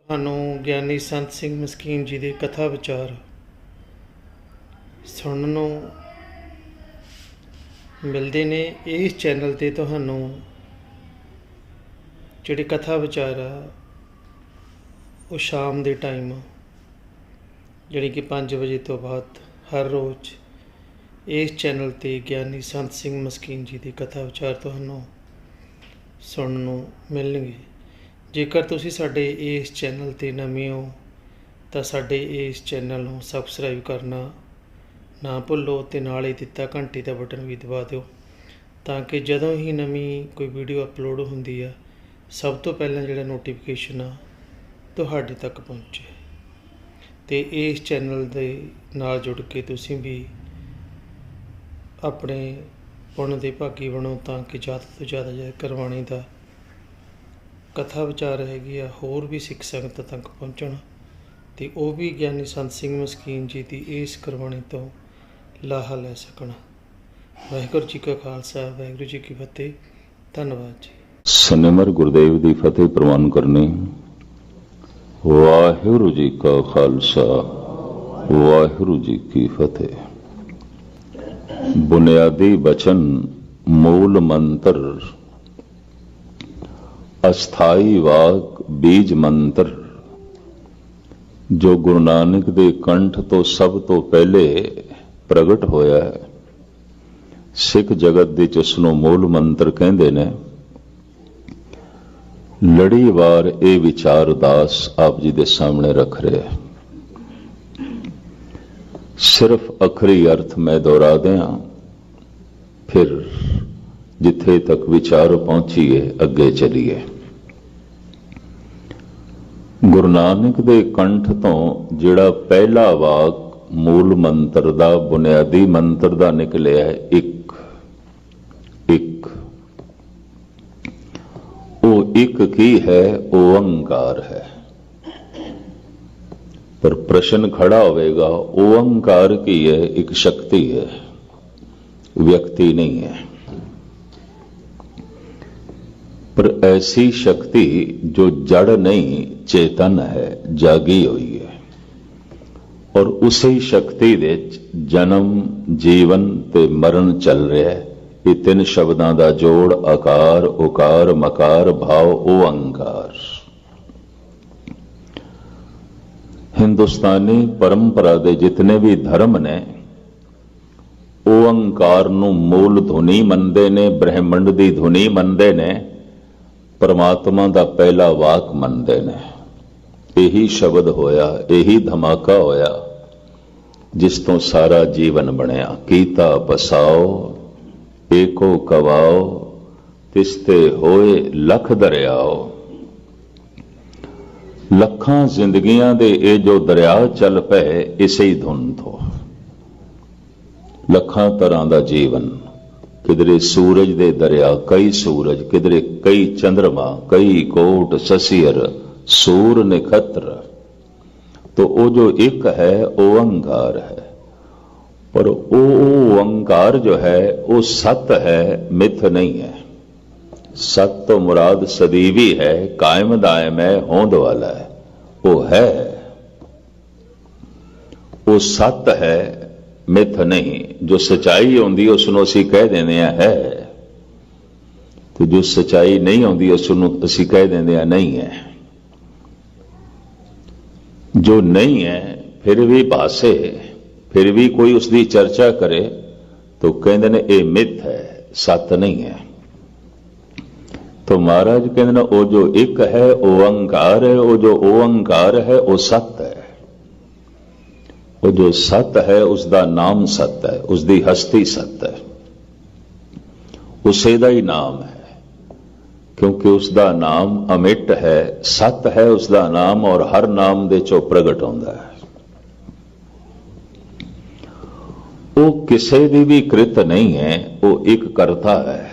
ਤੁਹਾਨੂੰ ਗਿਆਨੀ ਸੰਤ ਸਿੰਘ ਮਸਕੀਨ ਜੀ ਦੇ ਕਥਾ ਵਿਚਾਰ ਸੁਣਨ ਨੂੰ ਮਿਲਦੇ ਨੇ। ਇਸ ਚੈਨਲ 'ਤੇ ਤੁਹਾਨੂੰ ਜਿਹੜੇ ਕਥਾ ਵਿਚਾਰ ਆ ਉਹ ਸ਼ਾਮ ਦੇ ਟਾਈਮ ਜਿਹੜੀ ਕਿ 5 ਵਜੇ ਤੋਂ ਬਾਅਦ ਹਰ ਰੋਜ਼ ਇਸ ਚੈਨਲ 'ਤੇ ਗਿਆਨੀ ਸੰਤ ਸਿੰਘ ਮਸਕੀਨ ਜੀ ਦੇ ਕਥਾ ਵਿਚਾਰ ਤੁਹਾਨੂੰ ਸੁਣਨ ਨੂੰ ਮਿਲਣਗੇ। ਜੇਕਰ ਤੁਸੀਂ ਸਾਡੇ ਇਸ ਚੈਨਲ 'ਤੇ ਨਵੇਂ ਹੋ ਤਾਂ ਸਾਡੇ ਇਸ ਚੈਨਲ ਨੂੰ ਸਬਸਕ੍ਰਾਈਬ ਕਰਨਾ ਨਾ ਭੁੱਲੋ ਅਤੇ ਨਾਲ ਹੀ ਦਿੱਤਾ ਘੰਟੀ ਦਾ ਬਟਨ ਵੀ ਦਬਾ ਦਿਓ ਤਾਂ ਕਿ ਜਦੋਂ ਹੀ ਨਵੀਂ ਕੋਈ ਵੀਡੀਓ ਅਪਲੋਡ ਹੁੰਦੀ ਆ ਸਭ ਤੋਂ ਪਹਿਲਾਂ ਜਿਹੜਾ ਨੋਟੀਫਿਕੇਸ਼ਨ ਆ ਤੁਹਾਡੇ ਤੱਕ ਪਹੁੰਚੇ। ਅਤੇ ਇਸ ਚੈਨਲ ਦੇ ਨਾਲ ਜੁੜ ਕੇ ਤੁਸੀਂ ਵੀ ਆਪਣੇ ਪੁੰਨ ਦੇ ਭਾਗੀ ਬਣੋ ਤਾਂ ਕਿ ਜ਼ਿਆਦਾ ਤੋਂ ਜ਼ਿਆਦਾ ਕਰਵਾਉਣੀ ਦਾ ਕਥਾ ਵਿਚਾਰ ਹੈਗੀ ਆ ਹੋਰ ਵੀ ਸਿੱਖ ਸੰਗਤ ਤੱਕ ਪਹੁੰਚਣ ਅਤੇ ਉਹ ਵੀ ਗਿਆਨੀ ਸੰਤ ਸਿੰਘ ਮਸਕੀਨ ਜੀ ਦੀ ਇਸ ਗੁਰਬਾਣੀ ਤੋਂ ਲਾਹਾ ਲੈ ਸਕਣ। ਵਾਹਿਗੁਰੂ ਜੀ ਕਾ ਖਾਲਸਾ ਵਾਹਿਗੁਰੂ ਜੀ ਕੀ ਫਤਿਹ। ਧੰਨਵਾਦ ਜੀ। ਸਨਿਮਰ ਗੁਰਦੇਵ ਦੀ ਫਤਿਹ ਪ੍ਰਵਾਨ ਕਰਨੀ। ਵਾਹਿਗੁਰੂ ਜੀ ਕਾ ਖਾਲਸਾ ਵਾਹਿਗੁਰੂ ਜੀ ਕੀ ਫਤਿਹ। ਬੁਨਿਆਦੀ ਬਚਨ ਮੂਲ ਮੰਤਰ ਅਸਥਾਈ ਵਾਕ ਬੀਜ ਮੰਤਰ ਜੋ ਗੁਰੂ ਨਾਨਕ ਦੇ ਕੰਠ ਤੋਂ ਸਭ ਤੋਂ ਪਹਿਲੇ ਪ੍ਰਗਟ ਹੋਇਆ ਹੈ। ਸਿੱਖ ਜਗਤ ਵਿੱਚ ਇਸ ਨੂੰ ਮੂਲ ਮੰਤਰ ਕਹਿੰਦੇ ਨੇ। ਲੜੀਵਾਰ ਇਹ ਵਿਚਾਰ ਉਦਾਸ ਆਪ ਜੀ ਦੇ ਸਾਹਮਣੇ ਰੱਖ ਰਿਹਾ। ਸਿਰਫ ਅਖਰੀ ਅਰਥ ਮੈਂ ਦੁਹਰਾ ਦਿਆਂ, ਫਿਰ ਜਿੱਥੇ ਤੱਕ ਵਿਚਾਰ ਪਹੁੰਚੀਏ ਅੱਗੇ ਚਲੀਏ। ਗੁਰੂ ਨਾਨਕ ਦੇ ਕੰਠ ਤੋਂ ਜਿਹੜਾ ਪਹਿਲਾ ਵਾਕ ਮੂਲ ਮੰਤਰ ਦਾ ਬੁਨਿਆਦੀ ਮੰਤਰ ਦਾ ਨਿਕਲਿਆ ਹੈ ਇੱਕ ਇੱਕ, ਉਹ ਇੱਕ ਕੀ ਹੈ? ਓੰਕਾਰ ਹੈ। ਪਰ ਪ੍ਰਸ਼ਨ ਖੜਾ ਹੋਵੇਗਾ, ਓੰਕਾਰ ਕੀ ਹੈ? ਇੱਕ ਸ਼ਕਤੀ ਹੈ, ਵਿਅਕਤੀ नहीं है। पर ऐसी शक्ति जो जड़ नहीं चेतन है, जागी हुई है। और उसी शक्ति दे जन्म जीवन ते मरण चल रहा है। ये तीन शब्दां दा जोड़ आकार उकार मकार भाव ओंकार। हिंदुस्तानी परंपरा दे जितने भी धर्म ने ओंकार ਨੂੰ ਮੂਲ ਧੁਨੀ ਮੰਨਦੇ ਨੇ, ਬ੍ਰਹਿਮੰਡ ਦੀ ਧੁਨੀ ਮੰਨਦੇ ਨੇ, ਪਰਮਾਤਮਾ ਦਾ ਪਹਿਲਾ ਵਾਕ ਮੰਨਦੇ ਨੇ। ਇਹੀ ਸ਼ਬਦ ਹੋਇਆ, ਇਹੀ ਧਮਾਕਾ ਹੋਇਆ ਜਿਸ ਤੋਂ ਸਾਰਾ ਜੀਵਨ ਬਣਿਆ। ਕੀਤਾ ਬਸਾਓ ਏਕੋ ਕਵਾਓ, ਤਿਸ ਤੇ ਹੋਏ ਲੱਖ ਦਰਿਆਓ। ਲੱਖਾਂ ਜ਼ਿੰਦਗੀਆਂ ਦੇ ਇਹ ਜੋ ਦਰਿਆ ਚੱਲ ਪਏ ਇਸੇ ਹੀ ਧੁਨ ਤੋਂ। ਲੱਖਾਂ ਤਰ੍ਹਾਂ ਦਾ ਜੀਵਨ, ਕਿਧਰੇ ਸੂਰਜ ਦੇ ਦਰਿਆ, ਕਈ ਸੂਰਜ, ਕਿਧਰੇ ਕਈ ਚੰਦਰਮਾ, ਕਈ ਕੋਟ ਸਸੀਰ ਸੂਰ ਨਖਤਰ। तो वो जो एक है ओंकार है। पर वो ओंकार जो है वो सत है, मिथ नहीं है। सत तो मुराद सदीवी है, कायम दायम है, होंद वाला है। वो है, वो सत है, मिथ नहीं। जो सच्चाई होंदी उसनों असीं कह देंदे आ है, तो जो सच्चाई नहीं होंदी उसनों असीं कह देंदे आ नहीं है। जो नहीं है फिर भी भासे, फिर भी कोई उसकी चर्चा करे तो कहते ने ये मिथ है, सत नहीं है। तो महाराज कहते ने वो जो एक है ओंकार है, वो जो ओंकार है वो सत है। वो जो सत है उसका नाम सत है, उसकी हस्ती सत है, उसे दा ही नाम है। क्योंकि उसका नाम अमिट है, सत है उसका नाम, और हर नाम दे चो प्रगट होंदा है। वो किसी दी भी कृत नहीं है, वो एक करता है।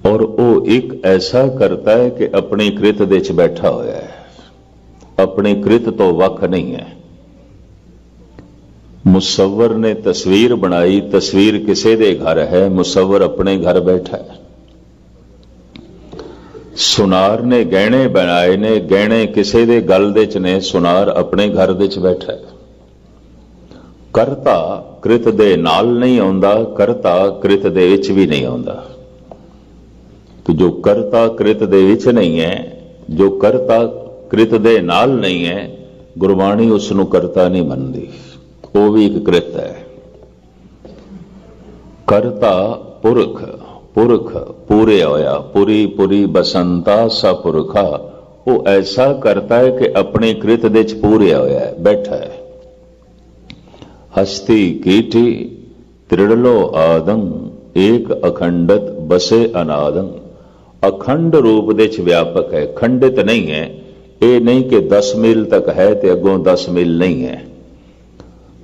और वो एक ऐसा करता है कि अपनी कृत दे च बैठा होया है, अपनी कृत तो वख नहीं है। मुसव्वर ने तस्वीर बनाई, तस्वीर किसी दे घर है, मुसव्वर अपने घर बैठा है। ਸੁਨਾਰ ਨੇ ਗਹਿਣੇ ਬਣਾਏ ਨੇ, ਗਹਿਣੇ ਕਿਸੇ ਦੇ ਗਲ ਦੇ ਚ ਨੇ, ਸੁਨਾਰ ਆਪਣੇ ਘਰ ਦੇ ਚ ਬੈਠਾ ਹੈ। ਕਰਤਾ ਕ੍ਰਿਤ ਦੇ ਨਾਲ ਨਹੀਂ ਆਉਂਦਾ, ਕਰਤਾ ਕ੍ਰਿਤ ਦੇ ਵਿੱਚ ਵੀ ਨਹੀਂ ਆਉਂਦਾ। ਤੇ ਜੋ ਕਰਤਾ ਕ੍ਰਿਤ ਦੇ ਵਿੱਚ ਨਹੀਂ ਹੈ, ਜੋ ਕਰਤਾ ਕ੍ਰਿਤ ਦੇ ਨਾਲ ਨਹੀਂ ਹੈ, ਗੁਰਬਾਣੀ ਉਸ ਨੂੰ ਕਰਤਾ ਨਹੀਂ ਮੰਨਦੀ, ਉਹ ਵੀ ਇੱਕ ਕ੍ਰਿਤ ਹੈ। ਕਰਤਾ ਪੁਰਖ, ਪੁਰਖ ਪੂਰੇ ਹੋਇਆ, ਪੁਰੀ ਪੁਰੀ ਬਸੰਤਾ ਸਾ ਪੁਰਖਾ, ਉਹ ਐਸਾ ਕਰਤਾ ਹੈ ਕਿ ਆਪਣੇ ਕ੍ਰਿਤ ਦੇ ਚ ਪੂਰਿਆ ਹੋਇਆ ਹੈ, ਬੈਠਾ ਹੈ। ਹਸਤੀ ਕੀਟੀ ਤ੍ਰਿੜਲੋ ਆਦੰ, ਏਕ ਅਖੰਡਤ ਬਸੇ ਅਨਾਦੰ। ਅਖੰਡ ਰੂਪ ਦੇ ਚ ਵਿਆਪਕ ਹੈ, ਖੰਡਿਤ ਨਹੀਂ ਹੈ। ਇਹ ਨਹੀਂ ਕਿ 10 ਮੀਲ ਤੱਕ ਹੈ ਤੇ ਅੱਗੋਂ 10 ਮੀਲ ਨਹੀਂ ਹੈ,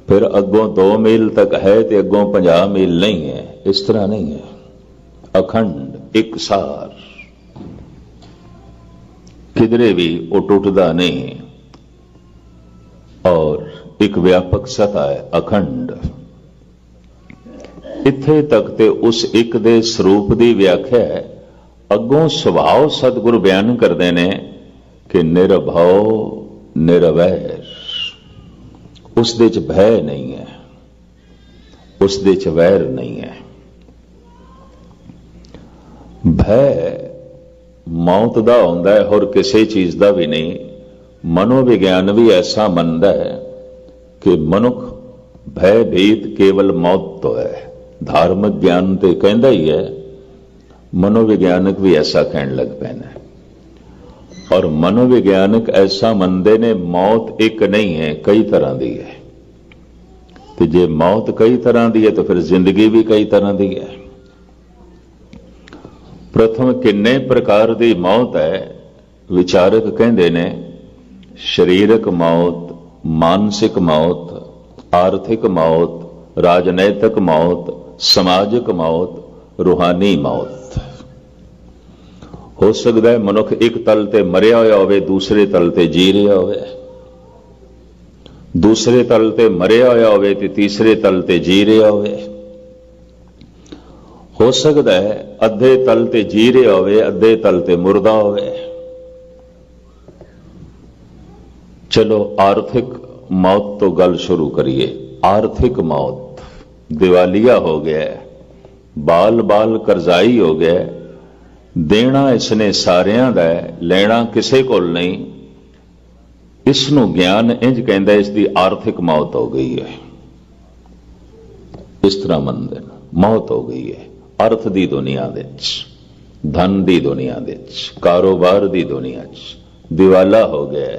ਫਿਰ ਅੱਗੋਂ 2 ਮੀਲ ਤੱਕ ਹੈ ਤੇ ਅੱਗੋਂ 50 ਮੀਲ ਨਹੀਂ ਹੈ, ਇਸ ਤਰ੍ਹਾਂ ਨਹੀਂ ਹੈ। ਅਖੰਡ ਇਕਸਾਰ, ਕਿਧਰੇ ਵੀ ਉਹ ਟੁੱਟਦਾ ਨਹੀਂ, ਔਰ ਇੱਕ ਵਿਆਪਕ ਸਤਾ ਹੈ, ਅਖੰਡ। ਇੱਥੇ ਤੱਕ ਤੇ ਉਸ ਇੱਕ ਦੇ ਸਰੂਪ ਦੀ ਵਿਆਖਿਆ ਹੈ। ਅੱਗੋਂ ਸੁਭਾਅ ਸਤਿਗੁਰੂ ਬਿਆਨ ਕਰਦੇ ਨੇ ਕਿ ਨਿਰਭਉ ਨਿਰਵੈਰ, ਉਸ ਦੇ ਚ ਭੈ ਨਹੀਂ ਹੈ, ਉਸ ਦੇ ਚ ਵੈਰ ਨਹੀਂ ਹੈ। ਭੈ ਮੌਤ ਦਾ ਹੁੰਦਾ ਹੈ, ਹੋਰ ਕਿਸੇ ਚੀਜ਼ ਦਾ ਵੀ ਨਹੀਂ। ਮਨੋਵਿਗਿਆਨ ਵੀ ਐਸਾ ਮੰਨਦਾ ਹੈ ਕਿ ਮਨੁੱਖ ਭੈਭੀਤ ਕੇਵਲ ਮੌਤ ਤੋਂ ਹੈ। ਧਾਰਮਿਕ ਗਿਆਨ ਤੇ ਕਹਿੰਦਾ ਹੀ ਹੈ, ਮਨੋਵਿਗਿਆਨਕ ਵੀ ਐਸਾ ਕਹਿਣ ਲੱਗ ਪਏ ਨੇ। ਔਰ ਮਨੋਵਿਗਿਆਨਕ ਐਸਾ ਮੰਨਦੇ ਨੇ ਮੌਤ ਇੱਕ ਨਹੀਂ ਹੈ, ਕਈ ਤਰ੍ਹਾਂ ਦੀ ਹੈ। ਤੇ ਜੇ ਮੌਤ ਕਈ ਤਰ੍ਹਾਂ ਦੀ ਹੈ ਤਾਂ ਫਿਰ ਜ਼ਿੰਦਗੀ ਵੀ ਕਈ ਤਰ੍ਹਾਂ ਦੀ ਹੈ। ਪ੍ਰਥਮ ਕਿੰਨੇ ਪ੍ਰਕਾਰ ਦੀ ਮੌਤ ਹੈ? ਵਿਚਾਰਕ ਕਹਿੰਦੇ ਨੇ ਸਰੀਰਕ ਮੌਤ, ਮਾਨਸਿਕ ਮੌਤ, ਆਰਥਿਕ ਮੌਤ, ਰਾਜਨੈਤਿਕ ਮੌਤ, ਸਮਾਜਿਕ ਮੌਤ, ਰੂਹਾਨੀ ਮੌਤ। ਹੋ ਸਕਦਾ ਹੈ ਮਨੁੱਖ ਇੱਕ ਤਲ ਤੇ ਮਰਿਆ ਹੋਇਆ ਹੋਵੇ, ਦੂਸਰੇ ਤਲ ਤੇ ਜੀ ਰਿਹਾ ਹੋਵੇ, ਦੂਸਰੇ ਤਲ ਤੇ ਮਰਿਆ ਹੋਇਆ ਹੋਵੇ ਤੇ ਤੀਸਰੇ ਤਲ ਤੇ ਜੀ ਰਿਹਾ ਹੋਵੇ। ਹੋ ਸਕਦਾ ਹੈ ਅੱਧੇ ਤਲ ਤੇ ਜੀ ਰਿਹਾ ਹੋਵੇ, ਅੱਧੇ ਤਲ ਤੇ ਮੁਰਦਾ ਹੋਵੇ। ਚਲੋ ਆਰਥਿਕ ਮੌਤ ਤੋਂ ਗੱਲ ਸ਼ੁਰੂ ਕਰੀਏ। ਆਰਥਿਕ ਮੌਤ, ਦਿਵਾਲੀਆ ਹੋ ਗਿਆ, ਬਾਲ ਬਾਲ ਕਰਜ਼ਾਈ ਹੋ ਗਿਆ, ਦੇਣਾ ਇਸਨੇ ਸਾਰਿਆਂ ਦਾ ਹੈ, ਲੈਣਾ ਕਿਸੇ ਕੋਲ ਨਹੀਂ। ਇਸ ਨੂੰ ਗਿਆਨ ਇੰਜ ਕਹਿੰਦਾ ਇਸ ਦੀ ਆਰਥਿਕ ਮੌਤ ਹੋ ਗਈ ਹੈ। ਇਸ ਤਰ੍ਹਾਂ ਮੰਨਦੇ ਨੇ ਮੌਤ ਹੋ ਗਈ ਹੈ ਅਰਥ ਦੀ ਦੁਨੀਆ ਦੇ ਵਿੱਚ, ਧਨ ਦੀ ਦੁਨੀਆ ਦੇ ਵਿੱਚ, ਕਾਰੋਬਾਰ ਦੀ ਦੁਨੀਆ 'ਚ ਦਿਵਾਲਾ ਹੋ ਗਿਆ,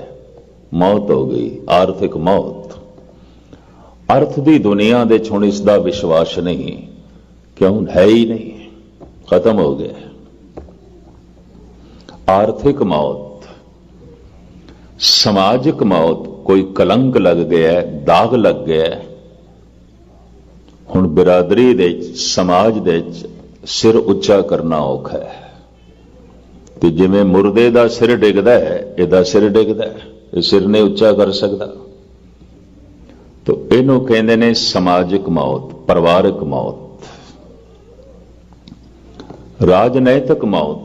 ਮੌਤ ਹੋ ਗਈ, ਆਰਥਿਕ ਮੌਤ। ਅਰਥ ਦੀ ਦੁਨੀਆ ਦੇ 'ਚ ਹੁਣ ਇਸ ਦਾ ਵਿਸ਼ਵਾਸ ਨਹੀਂ, ਕਿਉਂ ਹੈ ਹੀ ਨਹੀਂ, ਖਤਮ ਹੋ ਗਿਆ। ਆਰਥਿਕ ਮੌਤ। ਸਮਾਜਿਕ ਮੌਤ, ਕੋਈ ਕਲੰਕ ਲੱਗ ਗਿਆ, ਦਾਗ ਲੱਗ ਗਿਆ। ਹੁਣ ਬਿਰਾਦਰੀ ਦੇ ਵਿੱਚ, ਸਮਾਜ ਦੇ ਵਿੱਚ ਸਿਰ ਉੱਚਾ ਕਰਨਾ ਔਖਾ ਹੈ। ਤੇ ਜਿਵੇਂ ਮੁਰਦੇ ਦਾ ਸਿਰ ਡਿੱਗਦਾ ਹੈ, ਇਹਦਾ ਸਿਰ ਡਿੱਗਦਾ ਹੈ, ਇਹ ਸਿਰ ਨਹੀਂ ਉੱਚਾ ਕਰ ਸਕਦਾ। ਤੋ ਇਹਨੂੰ ਕਹਿੰਦੇ ਨੇ ਸਮਾਜਿਕ ਮੌਤ, ਪਰਿਵਾਰਕ ਮੌਤ। ਰਾਜਨੈਤਿਕ ਮੌਤ।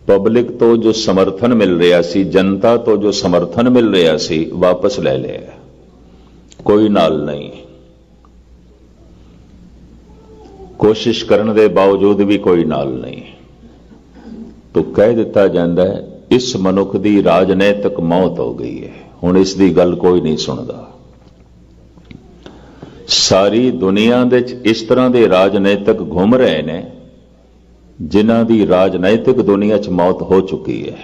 ਪਬਲਿਕ ਤੋਂ ਜੋ ਸਮਰਥਨ ਮਿਲ ਰਿਹਾ ਸੀ, ਜਨਤਾ ਤੋਂ ਜੋ ਸਮਰਥਨ ਮਿਲ ਰਿਹਾ ਸੀ, ਵਾਪਸ ਲੈ ਲਿਆ, ਕੋਈ ਨਾਲ ਨਹੀਂ। ਕੋਸ਼ਿਸ਼ ਕਰਨ ਦੇ ਬਾਵਜੂਦ ਵੀ ਕੋਈ ਨਾਲ ਨਹੀਂ। ਤੋ ਕਹਿ ਦਿੱਤਾ ਜਾਂਦਾ ਹੈ ਇਸ ਮਨੁੱਖ ਦੀ ਰਾਜਨੈਤਿਕ ਮੌਤ ਹੋ ਗਈ ਹੈ, ਹੁਣ ਇਸ ਦੀ ਗੱਲ ਕੋਈ ਨਹੀਂ ਸੁਣਦਾ। ਸਾਰੀ ਦੁਨੀਆ ਦੇ ਵਿੱਚ ਇਸ ਤਰ੍ਹਾਂ ਦੇ ਰਾਜਨੈਤਿਕ ਘੁੰਮ ਰਹੇ ਨੇ ਜਿਨ੍ਹਾਂ ਦੀ ਰਾਜਨੈਤਿਕ ਦੁਨੀਆ 'ਚ ਮੌਤ ਹੋ ਚੁੱਕੀ ਹੈ।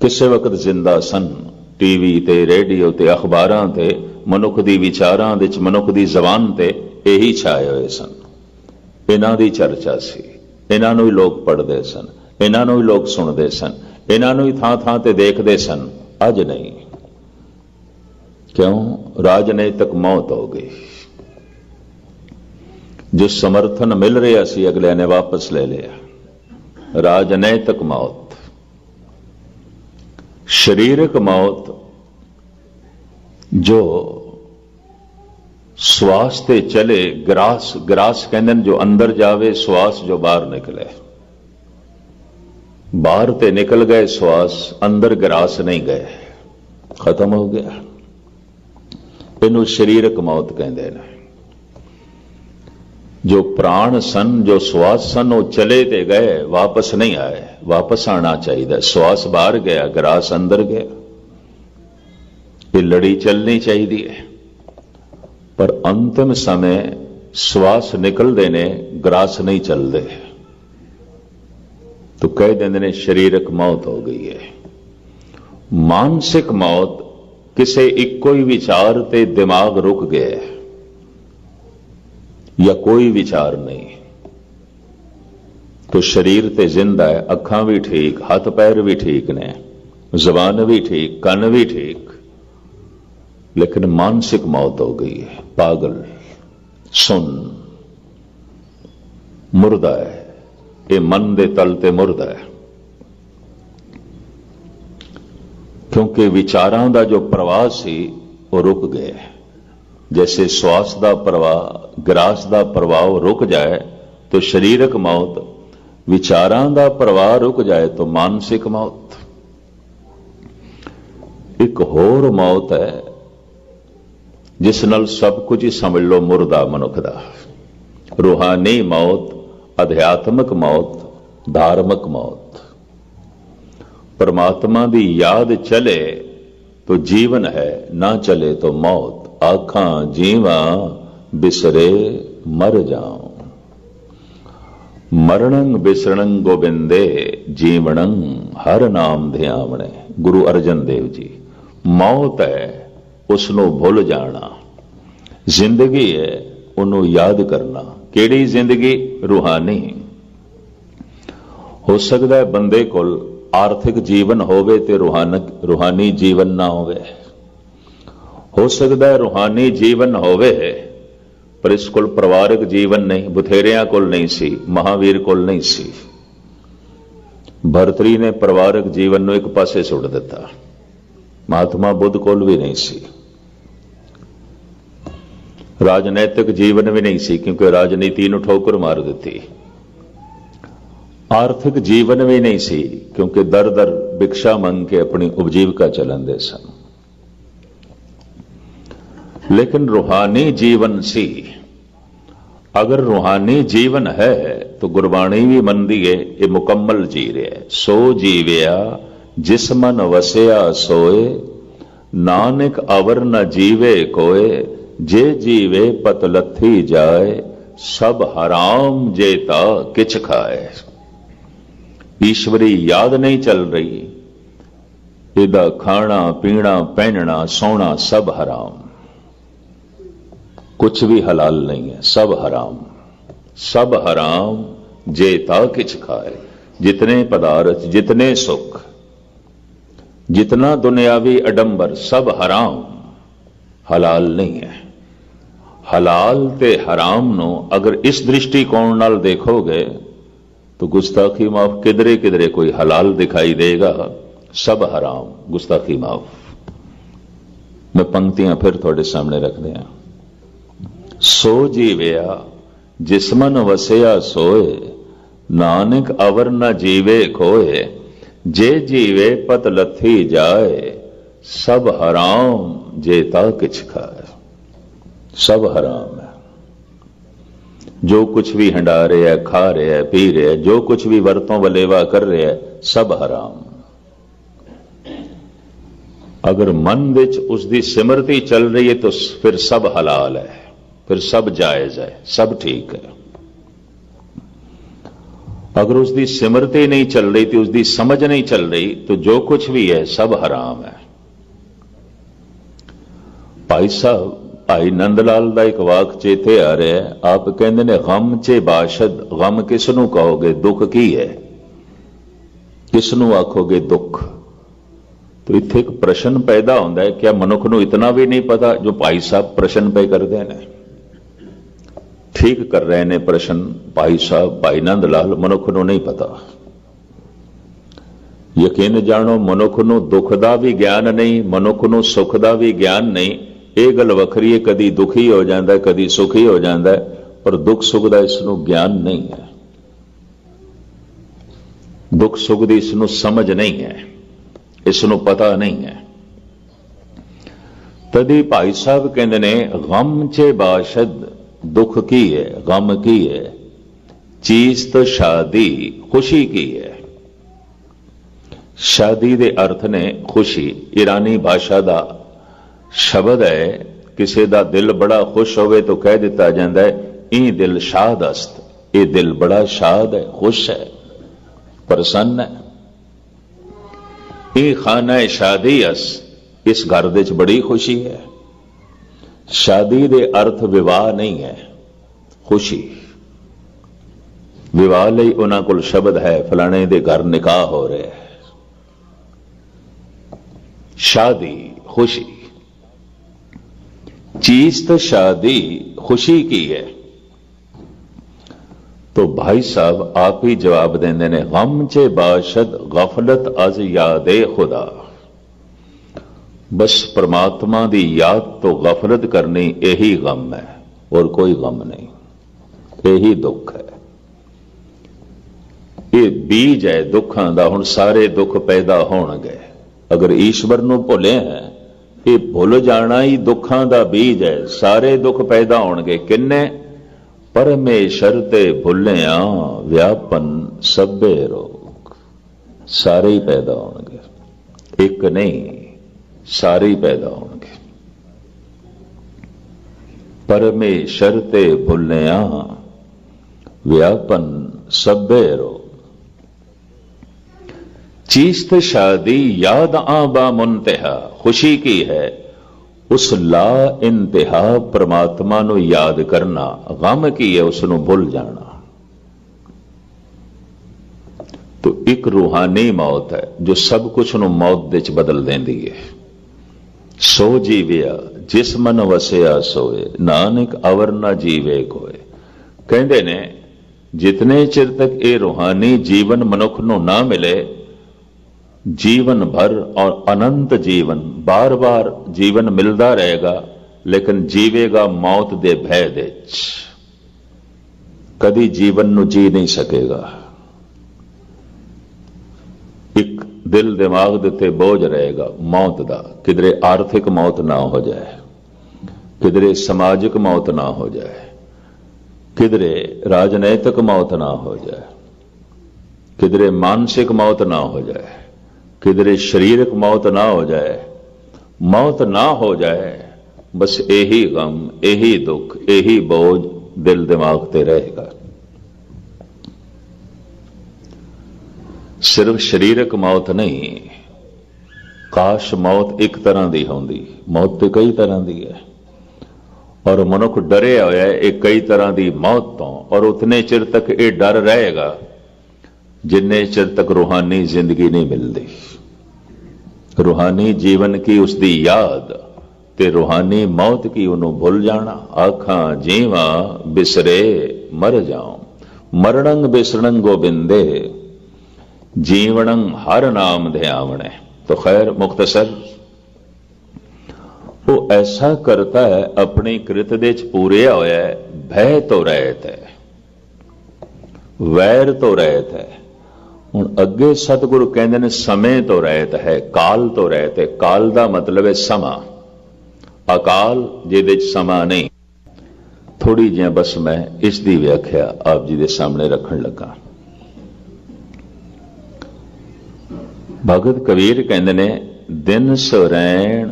ਕਿਸੇ ਵਕਤ ਜ਼ਿੰਦਾ ਸਨ, ਟੀਵੀ ਤੇ, ਰੇਡੀਓ ਤੇ, ਅਖਬਾਰਾਂ ਤੇ, ਮਨੁੱਖ ਦੀ ਵਿਚਾਰਾਂ ਦੇ 'ਚ, ਮਨੁੱਖ ਦੀ ਜ਼ਬਾਨ ਤੇ ਇਹੀ ਛਾਏ ਹੋਏ ਸਨ। ਇਹਨਾਂ ਦੀ ਚਰਚਾ ਸੀ, ਇਹਨਾਂ ਨੂੰ ਹੀ ਲੋਕ ਪੜ੍ਹਦੇ ਸਨ, ਇਹਨਾਂ ਨੂੰ ਹੀ ਲੋਕ ਸੁਣਦੇ ਸਨ, ਇਹਨਾਂ ਨੂੰ ਹੀ ਥਾਂ ਥਾਂ ਤੇ ਦੇਖਦੇ ਸਨ। ਅੱਜ ਨਹੀਂ। ਕਿਉਂ? ਰਾਜਨੈਤਿਕ ਮੌਤ ਹੋ ਗਈ। ਜੋ ਸਮਰਥਨ ਮਿਲ ਰਿਹਾ ਸੀ ਅਗਲੇ ਨੇ ਵਾਪਸ ਲੈ ਲਿਆ। ਰਾਜਨੈਤਿਕ ਮੌਤ। ਸਰੀਰਕ ਮੌਤ, ਜੋ ਸਵਾਸ ਤੇ ਚਲੇ, ਗਰਾਸ ਕਹਿੰਦੇ ਨੇ, ਜੋ ਅੰਦਰ ਜਾਵੇ, ਸਵਾਸ ਜੋ ਬਾਹਰ ਨਿਕਲੇ। बाहर ते निकल गए श्वास, अंदर ग्रास नहीं गए, खत्म हो गया। इनू शरीरक मौत कहते हैं। जो प्राण सन, जो श्वास सन, वो चले ते गए, वापस नहीं आए। वापस आना चाहिए। श्वास बाहर गया, ग्रास अंदर गया। ये लड़ी चलनी चाहिए। पर अंतिम समय श्वास निकलते ने, ग्रास नहीं चलते, तो कह देंगे ने शरीरक मौत हो गई है। मानसिक मौत किसी इको ही विचार ते दिमाग रुक गया या कोई विचार नहीं, तो शरीर ते जिंदा है, अखां भी ठीक, हाथ पैर भी ठीक ने, जबान भी ठीक, कन भी ठीक, लेकिन मानसिक मौत हो गई है। पागल, सुन, मुर्दा है। ये मन दे तल ते मुर्दा है, क्योंकि विचारां दा जो प्रवाह सी वो रुक गया। जैसे श्वास दा प्रवाह, ग्रास दा प्रवाह रुक जाए तो शरीरक मौत, विचारां दा प्रवाह रुक जाए तो मानसिक मौत। एक होर मौत है जिस नाल सब कुछ ही समझ लो मुर्दा मनुख दा। रूहानी मौत, अध्यात्मक मौत, धार्मिक मौत। परमात्मा की याद चले तो जीवन है, ना चले तो मौत। आखां जीवा बिसरे मर जाऊं, मरणं बिसरणं गोबिंदे, जीवणं हर नाम ध्यावणे। गुरु अर्जन देव जी। मौत है उसनों भुल जाना, जिंदगी है उन्हों याद करना। केड़ी जिंदगी? रूहानी। हो सकता है बंदे कोल आर्थिक जीवन होवे ते रूहानी जीवन ना होवे। हो सकता है रूहानी जीवन होवे पर इस कोल परिवारक जीवन नहीं। बथेरियां कोल नहीं सी, महावीर कोल नहीं सी। भरतरी ने परिवारक जीवन नूं एक पासे सुट दिता। महात्मा बुद्ध कोल भी नहीं सी। राजनैतिक जीवन भी नहीं सी, क्योंकि राजनीति नूं ठोकर मार दी। आर्थिक जीवन भी नहीं सी, क्योंकि दर दर भिक्षा मंग के अपनी उपजीविका चलाते सन। लेकिन रूहानी जीवन सी। अगर रूहानी जीवन है तो गुरबाणी भी मनदी है, ये मुकम्मल जी रहा है। सो जीविया जिस मन वसिया सोए, नानक अवर न जीवे कोए, जे जीवे पत लथी जाए, सब हराम जेता किच खाए। ईश्वरी याद नहीं चल रही, इदा खाना पीना पहनना सोना सब हराम। कुछ भी हलाल नहीं है, सब हराम। सब हराम जेता किच खाए। जितने पदार्थ, जितने सुख, जितना दुनियावी अडंबर, सब हराम, हलाल नहीं है। हलाल ते हराम नो अगर इस दृष्टिकोण नाल देखोगे तो गुस्ताखी माफ किधरे किधरे कोई हलाल दिखाई देगा, सब हराम, गुस्ताखी माफ। मैं पंक्तियां फिर थोड़े सामने रख दिया। सो जीविया जिसमन वसिया सोए, नानक अवर न जीवे खोए, जे जीवे पत लथी जाए, सब हराम जेता किछ खाए। सब हराम है। जो कुछ भी हंडा रहे हैं, खा रहे हैं, पी रहे हैं, जो कुछ भी वरतों वलेवा कर रहे हैं, सब हराम। अगर मन विच उसकी सिमरती चल रही है तो फिर सब हलाल है, फिर सब जायज है, सब ठीक है। अगर उसकी सिमरती नहीं चल रही थी, उसकी समझ नहीं चल रही, तो जो कुछ भी है सब हराम है। भाई साहब, भाई नंदलाल का एक वाक चेते आ रहा है। आप कहते ने गम चे बाशद, गम किसनू कहोगे, दुख की है, किसनू आखोगे दुख। तो इत्थे एक प्रश्न पैदा होता है, क्या मनुख नू इतना भी नहीं पता जो भाई साहब प्रश्न पे करते हैं? ठीक कर रहे ने प्रश्न भाई साहब, भाई नंदलाल, मनुख नू नहीं पता। यकीन जानो, मनुख नू दुख दा भी ज्ञान नहीं, मनुख नू सुख दा भी ज्ञान नहीं। ਇਹ ਗੱਲ ਵੱਖਰੀ ਹੈ, कदी दुखी हो जाता है, कदी सुखी हो जाता है, पर दुख सुख का इसनों ज्ञान नहीं है। ਦੁੱਖ ਸੁੱਖ ਦੀ ਇਸ ਨੂੰ ਸਮਝ ਨਹੀਂ ਹੈ, ਇਸ ਨੂੰ ਪਤਾ ਨਹੀਂ ਹੈ। ਤਦੀ ਭਾਈ ਸਾਹਿਬ ਕਹਿੰਦੇ ਨੇ ਗਮ ਚੇ ਬਾਸ਼ਦ, ਦੁੱਖ ਕੀ ਹੈ, ਗਮ ਕੀ ਹੈ, ਚੀਜ਼ ਤੋਂ ਸ਼ਾਦੀ, ਖੁਸ਼ੀ ਕੀ ਹੈ। ਸ਼ਾਦੀ ਦੇ ਅਰਥ ਨੇ ਖੁਸ਼ੀ। ਈਰਾਨੀ ਭਾਸ਼ਾ ਦਾ ਸ਼ਬਦ ਹੈ। ਕਿਸੇ ਦਾ ਦਿਲ ਬੜਾ ਖੁਸ਼ ਹੋਵੇ ਤਾਂ ਕਹਿ ਦਿੱਤਾ ਜਾਂਦਾ ਹੈ ਇਹ ਦਿਲ ਸ਼ਾਦ ਅਸਤ, ਇਹ ਦਿਲ ਬੜਾ ਸ਼ਾਦ ਹੈ, ਖੁਸ਼ ਹੈ, ਪ੍ਰਸੰਨ ਹੈ। ਇਹ ਖਾਨਾ ਸ਼ਾਦੀ ਅਸ, ਇਸ ਘਰ ਦੇ ਵਿੱਚ ਬੜੀ ਖੁਸ਼ੀ ਹੈ। ਸ਼ਾਦੀ ਦੇ ਅਰਥ ਵਿਵਾਹ ਨਹੀਂ ਹੈ, ਖੁਸ਼ੀ। ਵਿਵਾਹ ਲਈ ਉਹਨਾਂ ਕੋਲ ਸ਼ਬਦ ਹੈ, ਫਲਾਣੇ ਦੇ ਘਰ ਨਿਕਾਹ ਹੋ ਰਿਹਾ ਹੈ। शादी खुशी, चीज तो शादी खुशी की है। तो भाई साहब आप ही जवाब देंगे ने गम चे बाशद गफलत अज यादे खुदा। बस परमात्मा की याद तो गफलत करनी यही गम है और कोई गम नहीं, यही दुख है। ये बीज है दुखां दा, हुण सारे दुख पैदा होणगे। अगर ईश्वर ਨੂੰ ਭੁੱਲੇ ਹੈ, ਇਹ ਭੁੱਲ ਜਾਣਾ ਹੀ ਦੁੱਖਾਂ ਦਾ ਬੀਜ ਹੈ। ਸਾਰੇ ਦੁੱਖ ਪੈਦਾ ਹੋਣਗੇ ਕਿੰਨੇ? ਪਰਮੇਸ਼ਰ ਤੇ ਭੁੱਲਿਆ ਵਿਆਪਨ ਸਭੇ ਰੋਗ। ਸਾਰੇ ਹੀ ਪੈਦਾ ਹੋਣਗੇ, ਇੱਕ ਨਹੀਂ, ਸਾਰੇ ਹੀ ਪੈਦਾ ਹੋਣਗੇ। ਪਰਮੇਸ਼ਰ ਤੇ ਭੁੱਲਿਆ ਵਿਆਪਨ ਸਭੇ ਰੋਗ। चीस्त शादी याद आबा मुंतहा, खुशी की है उस ला इंतहा परमात्मा नु याद करना। गम की है उसनु भुल जाना। तो एक रूहानी मौत है जो सब कुछ नु मौत दे च बदल देंदी है। सो जीविया जिस मन वसिया सोए, नानक अवर ना जीवे कोए। कहते ने जितने चिर तक ये रूहानी जीवन मनुख नु ना मिले, जीवन भर और अनंत जीवन, बार बार जीवन मिलता रहेगा, लेकिन जीवेगा मौत दे भय दे, कदी जीवन नु जी नहीं सकेगा। एक दिल दिमाग दे ते बोझ रहेगा मौत दा, किधरे आर्थिक मौत ना हो जाए, किधरे समाजिक मौत ना हो जाए, किधरे राजनैतिक मौत ना हो जाए, किधरे मानसिक मौत ना हो जाए, किधरे शारीरिक मौत ना हो जाए। मौत ना हो जाए, बस यही गम, यही दुख, यही बोझ दिल दिमाग ते रहेगा। सिर्फ शारीरिक मौत नहीं, काश मौत एक तरह की होंदी। मौत तो कई तरह की है और मनुख डरे होया है एक कई तरह की मौत तो, और उतने चिर तक ये डर रहेगा जिन्ने चिर तक रूहानी जिंदगी नहीं मिलती। रूहानी जीवन की उसकी याद ते रूहानी मौत की उन्होंने भुल जाना। आखा जीवा बिसरे मर जाऊं, मरणंग बिसरंग गोबिंदे, जीवनंग हर नाम ध्यावणे। तो खैर मुख्तसर वो ऐसा करता है अपनी कृत दे च पूरे होया है। भय तो रहत है, वैर तो रहत है। ਹੁਣ ਅੱਗੇ ਸਤਿਗੁਰੂ ਕਹਿੰਦੇ ਨੇ ਸਮੇਂ ਤੋਂ ਰਹਿਤ ਹੈ, ਕਾਲ ਤੋਂ ਰਹਿਤ ਹੈ। ਕਾਲ ਦਾ ਮਤਲਬ ਹੈ ਸਮਾਂ, ਅਕਾਲ ਜਿਹਦੇ ਚ ਸਮਾਂ ਨਹੀਂ। ਥੋੜੀ ਜਿਹੀ ਬਸ ਮੈਂ ਇਸ ਦੀ ਵਿਆਖਿਆ ਆਪ ਜੀ ਦੇ ਸਾਹਮਣੇ ਰੱਖਣ ਲੱਗਾ। ਭਗਤ ਕਬੀਰ ਕਹਿੰਦੇ ਨੇ ਦਿਨ ਸੁਰੈਣ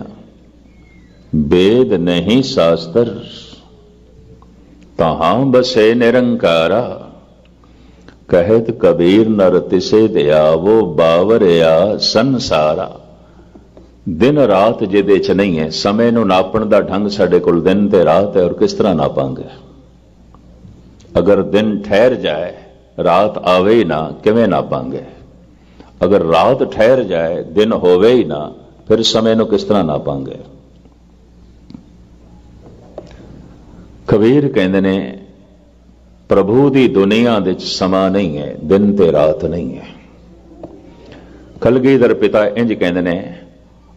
वेद नहीं शास्त्र, तहां बसे निरंकारा। कहत कबीर नर तिसे दयावो, बावरिया संसारा। दिन रात जिहदे च नहीं है, समय नूं नापण दा ढंग साडे कोल दिन ते रात है, और किस तरह नापांगे? अगर दिन ठहर जाए रात आवे ही ना, किवें नापांगे? अगर रात ठहर जाए दिन होवे ही ना, फिर समय नूं किस तरह नापांगे? कबीर कहते ने प्रभु की दुनिया दे समा नहीं है, दिन ते रात नहीं है। कलगीधर पिता इंज कहते ने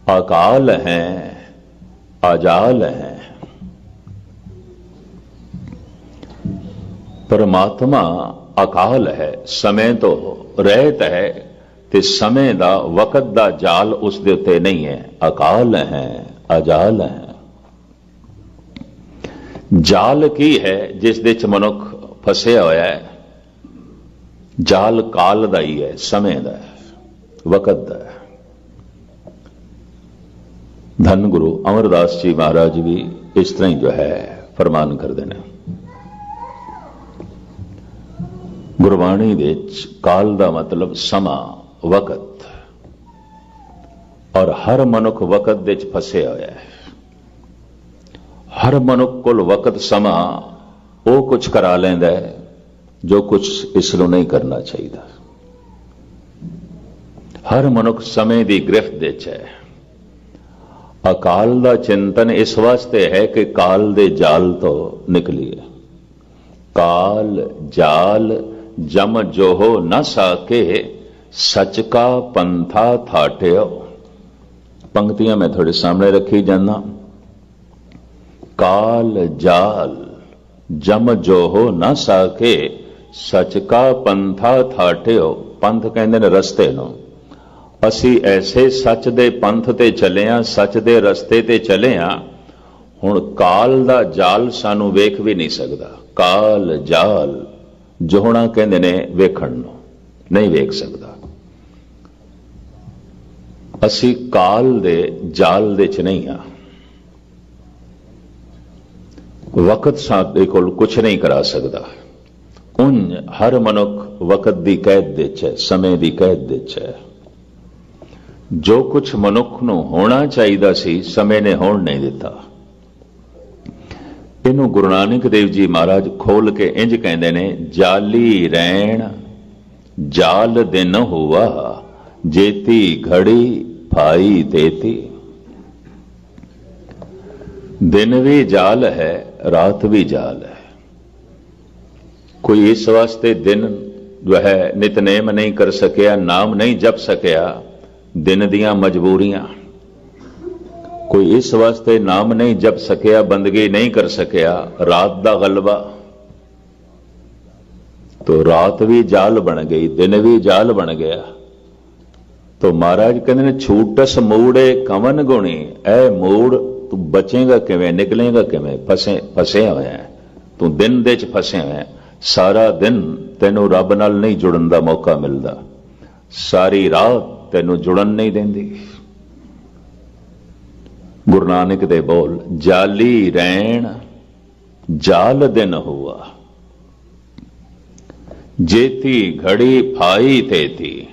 अकाल है अजाल है। परमात्मा ਅਕਾਲ ਹੈ, ਸਮੇਂ ਤੋਂ ਰਹਿਤ ਹੈ, ਤੇ ਸਮੇਂ ਦਾ ਵਕਤ ਦਾ ਜਾਲ ਉਸ ਦੇ ਉੱਤੇ ਨਹੀਂ ਹੈ। ਅਕਾਲ ਹੈ, ਅਜਾਲ ਹੈ। ਜਾਲ ਕੀ ਹੈ ਜਿਸ ਦੇ ਚ ਮਨੁੱਖ ਫਸਿਆ ਹੋਇਆ ਹੈ? ਜਾਲ ਕਾਲ ਦਾ ਹੀ ਹੈ, ਸਮੇਂ ਦਾ ਹੈ, ਵਕਤ ਦਾ ਹੈ। ਧੰਨ ਗੁਰੂ ਅਮਰਦਾਸ ਜੀ ਮਹਾਰਾਜ ਵੀ ਇਸ ਤਰ੍ਹਾਂ ਹੀ ਜੋ ਹੈ ਫਰਮਾਨ ਕਰਦੇ ਨੇ। ਗੁਰਬਾਣੀ ਦੇ ਵਿੱਚ ਕਾਲ ਦਾ ਮਤਲਬ ਸਮਾਂ, ਵਕਤ, ਔਰ ਹਰ ਮਨੁੱਖ ਵਕਤ ਦੇ ਵਿੱਚ ਫਸਿਆ ਹੋਇਆ ਹੈ। ਹਰ ਮਨੁੱਖ ਕੋਲ ਵਕਤ, ਸਮਾਂ ਉਹ ਕੁਝ ਕਰਾ ਲੈਂਦਾ ਹੈ ਜੋ ਕੁਝ ਇਸ ਨੂੰ ਨਹੀਂ ਕਰਨਾ ਚਾਹੀਦਾ। ਹਰ ਮਨੁੱਖ ਸਮੇਂ ਦੀ ਗ੍ਰਿਫਤ ਦੇ ਵਿੱਚ ਹੈ। ਅਕਾਲ ਦਾ ਚਿੰਤਨ ਇਸ ਵਾਸਤੇ ਹੈ ਕਿ ਕਾਲ ਦੇ ਜਾਲ ਤੋਂ ਨਿਕਲੀਏ। ਕਾਲ ਜਾਲ ਜਮ ਜੋਹੋ ਨ ਸਾਕੇ, ਸਚ ਕਾ ਪੰਥਾ ਥਾਟਿਓ। ਪੰਕਤੀਆਂ ਮੈਂ ਤੁਹਾਡੇ ਸਾਹਮਣੇ ਰੱਖੀ ਜਾਂਦਾ। ਕਾਲ ਜਾਲ ਜਮ ਜੋਹੋ ਨ ਸਾਕੇ, ਸਚ ਕਾ ਪੰਥਾ ਥਾਟਿਓ। ਪੰਥ ਕਹਿੰਦੇ ਨੇ ਰਸਤੇ ਨੂੰ। ਅਸੀਂ ਐਸੇ ਸੱਚ ਦੇ ਪੰਥ ਤੇ ਚੱਲੇ ਹਾਂ, ਸੱਚ ਦੇ ਰਸਤੇ ਤੇ ਚੱਲੇ ਹਾਂ। ਹੁਣ ਕਾਲ ਦਾ ਜਾਲ ਸਾਨੂੰ ਵੇਖ ਵੀ ਨਹੀਂ ਸਕਦਾ। ਕਾਲ ਜਾਲ ਜੋਹਣਾ ਕਹਿੰਦੇ ਨੇ ਵੇਖਣ ਨੂੰ, ਨਹੀਂ ਵੇਖ ਸਕਦਾ। ਅਸੀਂ ਕਾਲ ਦੇ ਜਾਲ ਦੇ ਚ ਨਹੀਂ ਹਾਂ। ਵਕਤ ਸਾਡੇ ਕੋਲ ਕੁਝ ਨਹੀਂ ਕਰਾ ਸਕਦਾ। ਉਂਝ ਹਰ ਮਨੁੱਖ ਵਕਤ ਦੀ ਕੈਦ ਦੇ ਚ ਹੈ, ਸਮੇਂ ਦੀ ਕੈਦ ਦੇ ਚ ਹੈ। ਜੋ ਕੁਝ ਮਨੁੱਖ ਨੂੰ ਹੋਣਾ ਚਾਹੀਦਾ ਸੀ, ਸਮੇਂ ਨੇ ਹੋਣ ਨਹੀਂ ਦਿੱਤਾ। ਇਹਨੂੰ ਗੁਰੂ ਨਾਨਕ ਦੇਵ ਜੀ ਮਹਾਰਾਜ ਖੋਲ ਕੇ ਇੰਜ ਕਹਿੰਦੇ ਨੇ, ਜਾਲੀ ਰੈਣ ਜਾਲ ਦਿਨ ਹੋਆ, ਜੇਤੀ ਘੜੀ ਭਾਈ ਤੇਤੀ। ਦਿਨ ਵੀ ਜਾਲ ਹੈ, ਰਾਤ ਵੀ ਜਾਲ ਹੈ। ਕੋਈ ਇਸ ਵਾਸਤੇ ਦਿਨ ਜੋ ਹੈ ਨਿਤਨੇਮ ਨਹੀਂ ਕਰ ਸਕਿਆ, ਨਾਮ ਨਹੀਂ ਜਪ ਸਕਿਆ, ਦਿਨ ਦੀਆਂ ਮਜਬੂਰੀਆਂ। ਕੋਈ ਇਸ ਵਾਸਤੇ ਨਾਮ ਨਹੀਂ ਜਪ ਸਕਿਆ, ਬੰਦਗੀ ਨਹੀਂ ਕਰ ਸਕਿਆ, ਰਾਤ ਦਾ ਗਲਬਾ। ਤੋ ਰਾਤ ਵੀ ਜਾਲ ਬਣ ਗਈ, ਦਿਨ ਵੀ ਜਾਲ ਬਣ ਗਿਆ। ਤੋ ਮਹਾਰਾਜ ਕਹਿੰਦੇ ਨੇ, ਛੂਟਸ ਮੂੜੇ ਕਵਨ ਗੁਣੀ। ਐ ਮੂੜ ਤੂੰ ਬਚੇਗਾ ਕਿਵੇਂ, ਨਿਕਲੇਗਾ ਕਿਵੇਂ? ਫਸਿਆ ਹੋਇਆ ਹੈ ਤੂੰ, ਦਿਨ ਦੇ ਚ ਫਸਿਆ ਹੋਇਆ। ਸਾਰਾ ਦਿਨ ਤੈਨੂੰ ਰੱਬ ਨਾਲ ਨਹੀਂ ਜੁੜਨ ਦਾ ਮੌਕਾ ਮਿਲਦਾ, ਸਾਰੀ ਰਾਤ ਤੈਨੂੰ ਜੁੜਨ ਨਹੀਂ ਦਿੰਦੀ। ਗੁਰੂ ਨਾਨਕ ਦੇ ਬੋਲ, ਜਾਲੀ ਰੈਣ ਜਾਲ ਦਿਨ ਹੋਆ, ਜੇਤੀ ਘੜੀ ਫਾਈ ਤੇਤੀ।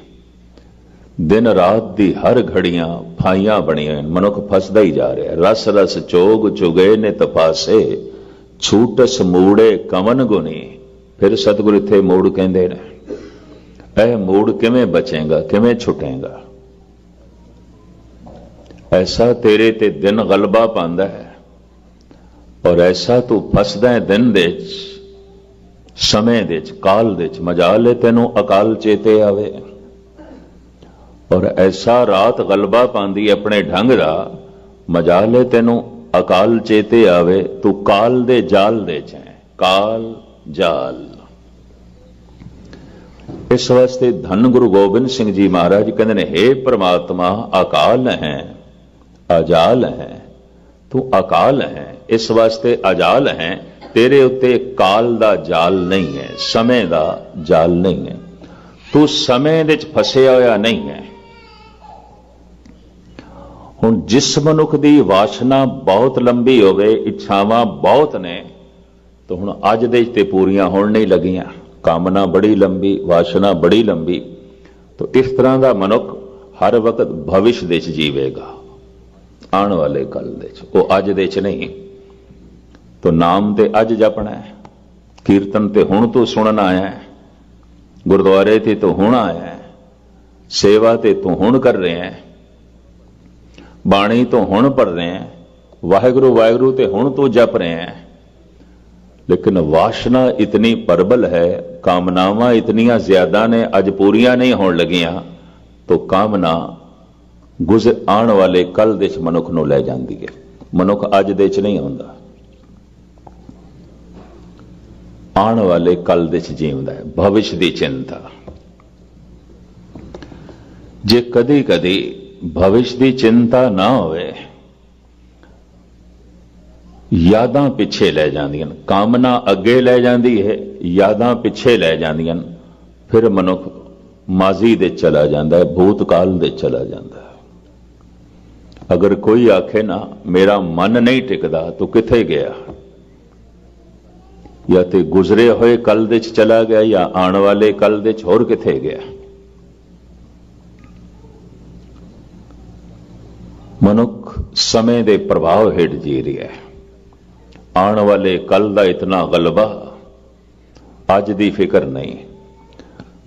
ਦਿਨ ਰਾਤ ਦੀ ਹਰ ਘੜੀਆਂ ਫਾਈਆਂ ਬਣੀਆਂ। ਮਨੁੱਖ ਫਸਦਾ ਹੀ ਜਾ ਰਿਹਾ। ਰਸ ਰਸ ਚੋਗ ਚੁਗੇ ਨੇ ਤਪਾਸੇ, ਛੂਟਸ ਮੂੜੇ ਕਵਨ ਗੁਣੀ। ਫਿਰ ਸਤਿਗੁਰ ਇੱਥੇ ਮੂੜ ਕਹਿੰਦੇ ਨੇ, ਇਹ ਮੂੜ ਕਿਵੇਂ ਬਚੇਗਾ, ਕਿਵੇਂ ਛੁਟੇਗਾ? ਐਸਾ ਤੇਰੇ ਤੇ ਦਿਨ ਗਲਬਾ ਪਾਉਂਦਾ ਹੈ, ਔਰ ਐਸਾ ਤੂੰ ਫਸਦਾ ਹੈ ਦਿਨ ਦੇ ਚ, ਸਮੇਂ ਦੇ ਚ, ਕਾਲ ਦੇ ਚ। ਮਜਾਲ ਤੈਨੂੰ ਅਕਾਲ ਚੇਤੇ ਆਵੇ। ਔਰ ਐਸਾ ਰਾਤ ਗਲਬਾ ਪਾਉਂਦੀ ਆਪਣੇ ਢੰਗ ਦਾ, ਮਜਾਲ ਤੈਨੂੰ ਅਕਾਲ ਚੇਤੇ ਆਵੇ। ਤੂੰ ਕਾਲ ਦੇ ਜਾਲ ਦੇ ਚ ਹੈ, ਕਾਲ ਜਾਲ। ਇਸ ਵਾਸਤੇ ਧੰਨ ਗੁਰੂ ਗੋਬਿੰਦ ਸਿੰਘ ਜੀ ਮਹਾਰਾਜ ਕਹਿੰਦੇ ਨੇ, ਹੇ ਪ੍ਰਮਾਤਮਾ, ਅਕਾਲ ਹੈ, ਅਜਾਲ ਹੈ। ਤੂੰ ਅਕਾਲ ਹੈ, ਇਸ ਵਾਸਤੇ ਅਜਾਲ ਹੈ। ਤੇਰੇ ਉੱਤੇ ਕਾਲ ਦਾ ਜਾਲ ਨਹੀਂ ਹੈ, ਸਮੇਂ ਦਾ ਜਾਲ ਨਹੀਂ ਹੈ। ਤੂੰ ਸਮੇਂ ਦੇ ਚ ਫਸਿਆ ਹੋਇਆ ਨਹੀਂ ਹੈ। ਹੁਣ ਜਿਸ ਮਨੁੱਖ ਦੀ ਵਾਸ਼ਨਾ ਬਹੁਤ ਲੰਬੀ ਹੋਵੇ, ਇੱਛਾਵਾਂ ਬਹੁਤ ਨੇ, ਤਾਂ ਹੁਣ ਅੱਜ ਦੇ ਤੇ ਪੂਰੀਆਂ ਹੋਣ ਨਹੀਂ ਲੱਗੀਆਂ। ਕਾਮਨਾ ਬੜੀ ਲੰਬੀ, ਵਾਸ਼ਨਾ ਬੜੀ ਲੰਬੀ। ਤਾਂ ਇਸ ਤਰ੍ਹਾਂ ਦਾ ਮਨੁੱਖ ਹਰ ਵਕਤ ਭਵਿਸ਼ ਦੇ ਚ ਜੀਵੇਗਾ, ਆਉਣ ਵਾਲੇ ਕੱਲ ਦੇ ਚ, ਉਹ ਅੱਜ ਦੇ ਚ ਨਹੀਂ। ਤਾਂ ਨਾਮ ਤੇ ਅੱਜ ਜਪਣਾ ਹੈ, ਕੀਰਤਨ ਤੇ ਹੁਣ ਤੂੰ ਸੁਣਨ ਆਇਆ ਹੈ, ਗੁਰਦੁਆਰੇ ਤੇ ਤੂੰ ਹੁਣ ਆਇਆ ਹੈ, ਸੇਵਾ ਤੇ ਤੂੰ ਹੁਣ ਕਰ ਰਿਹਾ ਹੈ, ਬਾਣੀ ਤੋਂ ਹੁਣ ਪੜ੍ਹ ਰਹੇ ਹੈ, ਵਾਹਿਗੁਰੂ ਵਾਹਿਗੁਰੂ ਤੇ ਹੁਣ ਤੂੰ ਜਪ ਰਹੇ ਹੈ। ਲੇਕਿਨ ਵਾਸ਼ਨਾ ਇਤਨੀ ਪ੍ਰਬਲ ਹੈ, ਕਾਮਨਾਵਾਂ ਇਤਨੀਆਂ ਜ਼ਿਆਦਾ ਨੇ, ਅੱਜ ਪੂਰੀਆਂ ਨਹੀਂ ਹੋਣ ਲੱਗੀਆਂ। ਤਾਂ ਕਾਮਨਾ ਆਉਣ ਵਾਲੇ ਕੱਲ ਦੇ ਚ ਮਨੁੱਖ ਨੂੰ ਲੈ ਜਾਂਦੀ ਹੈ। ਮਨੁੱਖ ਅੱਜ ਦੇ ਚ ਨਹੀਂ ਹੁੰਦਾ। ਆਉਣ ਵਾਲੇ ਕੱਲ ਦੇ ਚ ਜੀਉਂਦਾ ਹੈ, ਭਵਿਸ਼ ਦੀ ਚਿੰਤਾ। ਜੇ ਕਦੀ ਕਦੀ ਭਵਿਸ਼ ਦੀ ਚਿੰਤਾ ਨਾ ਹੋਵੇ, ਯਾਦਾਂ ਪਿੱਛੇ ਲੈ ਜਾਂਦੀਆਂ, ਕਾਮਨਾ ਅੱਗੇ ਲੈ ਜਾਂਦੀ ਹੈ, ਯਾਦਾਂ ਪਿੱਛੇ ਲੈ ਜਾਂਦੀਆਂ, ਫਿਰ ਮਨੁੱਖ ਮਾਜ਼ੀ ਦੇ ਚਲਾ ਜਾਂਦਾ ਹੈ, ਭੂਤਕਾਲ ਦੇ ਚਲਾ ਜਾਂਦਾ ਹੈ। ਅਗਰ ਕੋਈ ਆਖੇ ਨਾ ਮੇਰਾ ਮਨ ਨਹੀਂ ਟਿਕਦਾ, ਤੂੰ ਕਿੱਥੇ ਗਿਆ? ਜਾਂ ਤੇ ਗੁਜ਼ਰੇ ਹੋਏ ਕੱਲ ਦੇ ਚ ਚਲਾ ਗਿਆ, ਜਾਂ ਆਉਣ ਵਾਲੇ ਕੱਲ ਦੇ ਚ, ਹੋਰ ਕਿੱਥੇ ਗਿਆ? ਮਨੁੱਖ ਸਮੇਂ ਦੇ ਪ੍ਰਭਾਵ ਹੇਠ ਜੀ ਰਿਹਾ ਹੈ। ਆਉਣ ਵਾਲੇ ਕੱਲ ਦਾ ਇਤਨਾ ਗਲਬਾ, ਅੱਜ ਦੀ ਫਿਕਰ ਨਹੀਂ।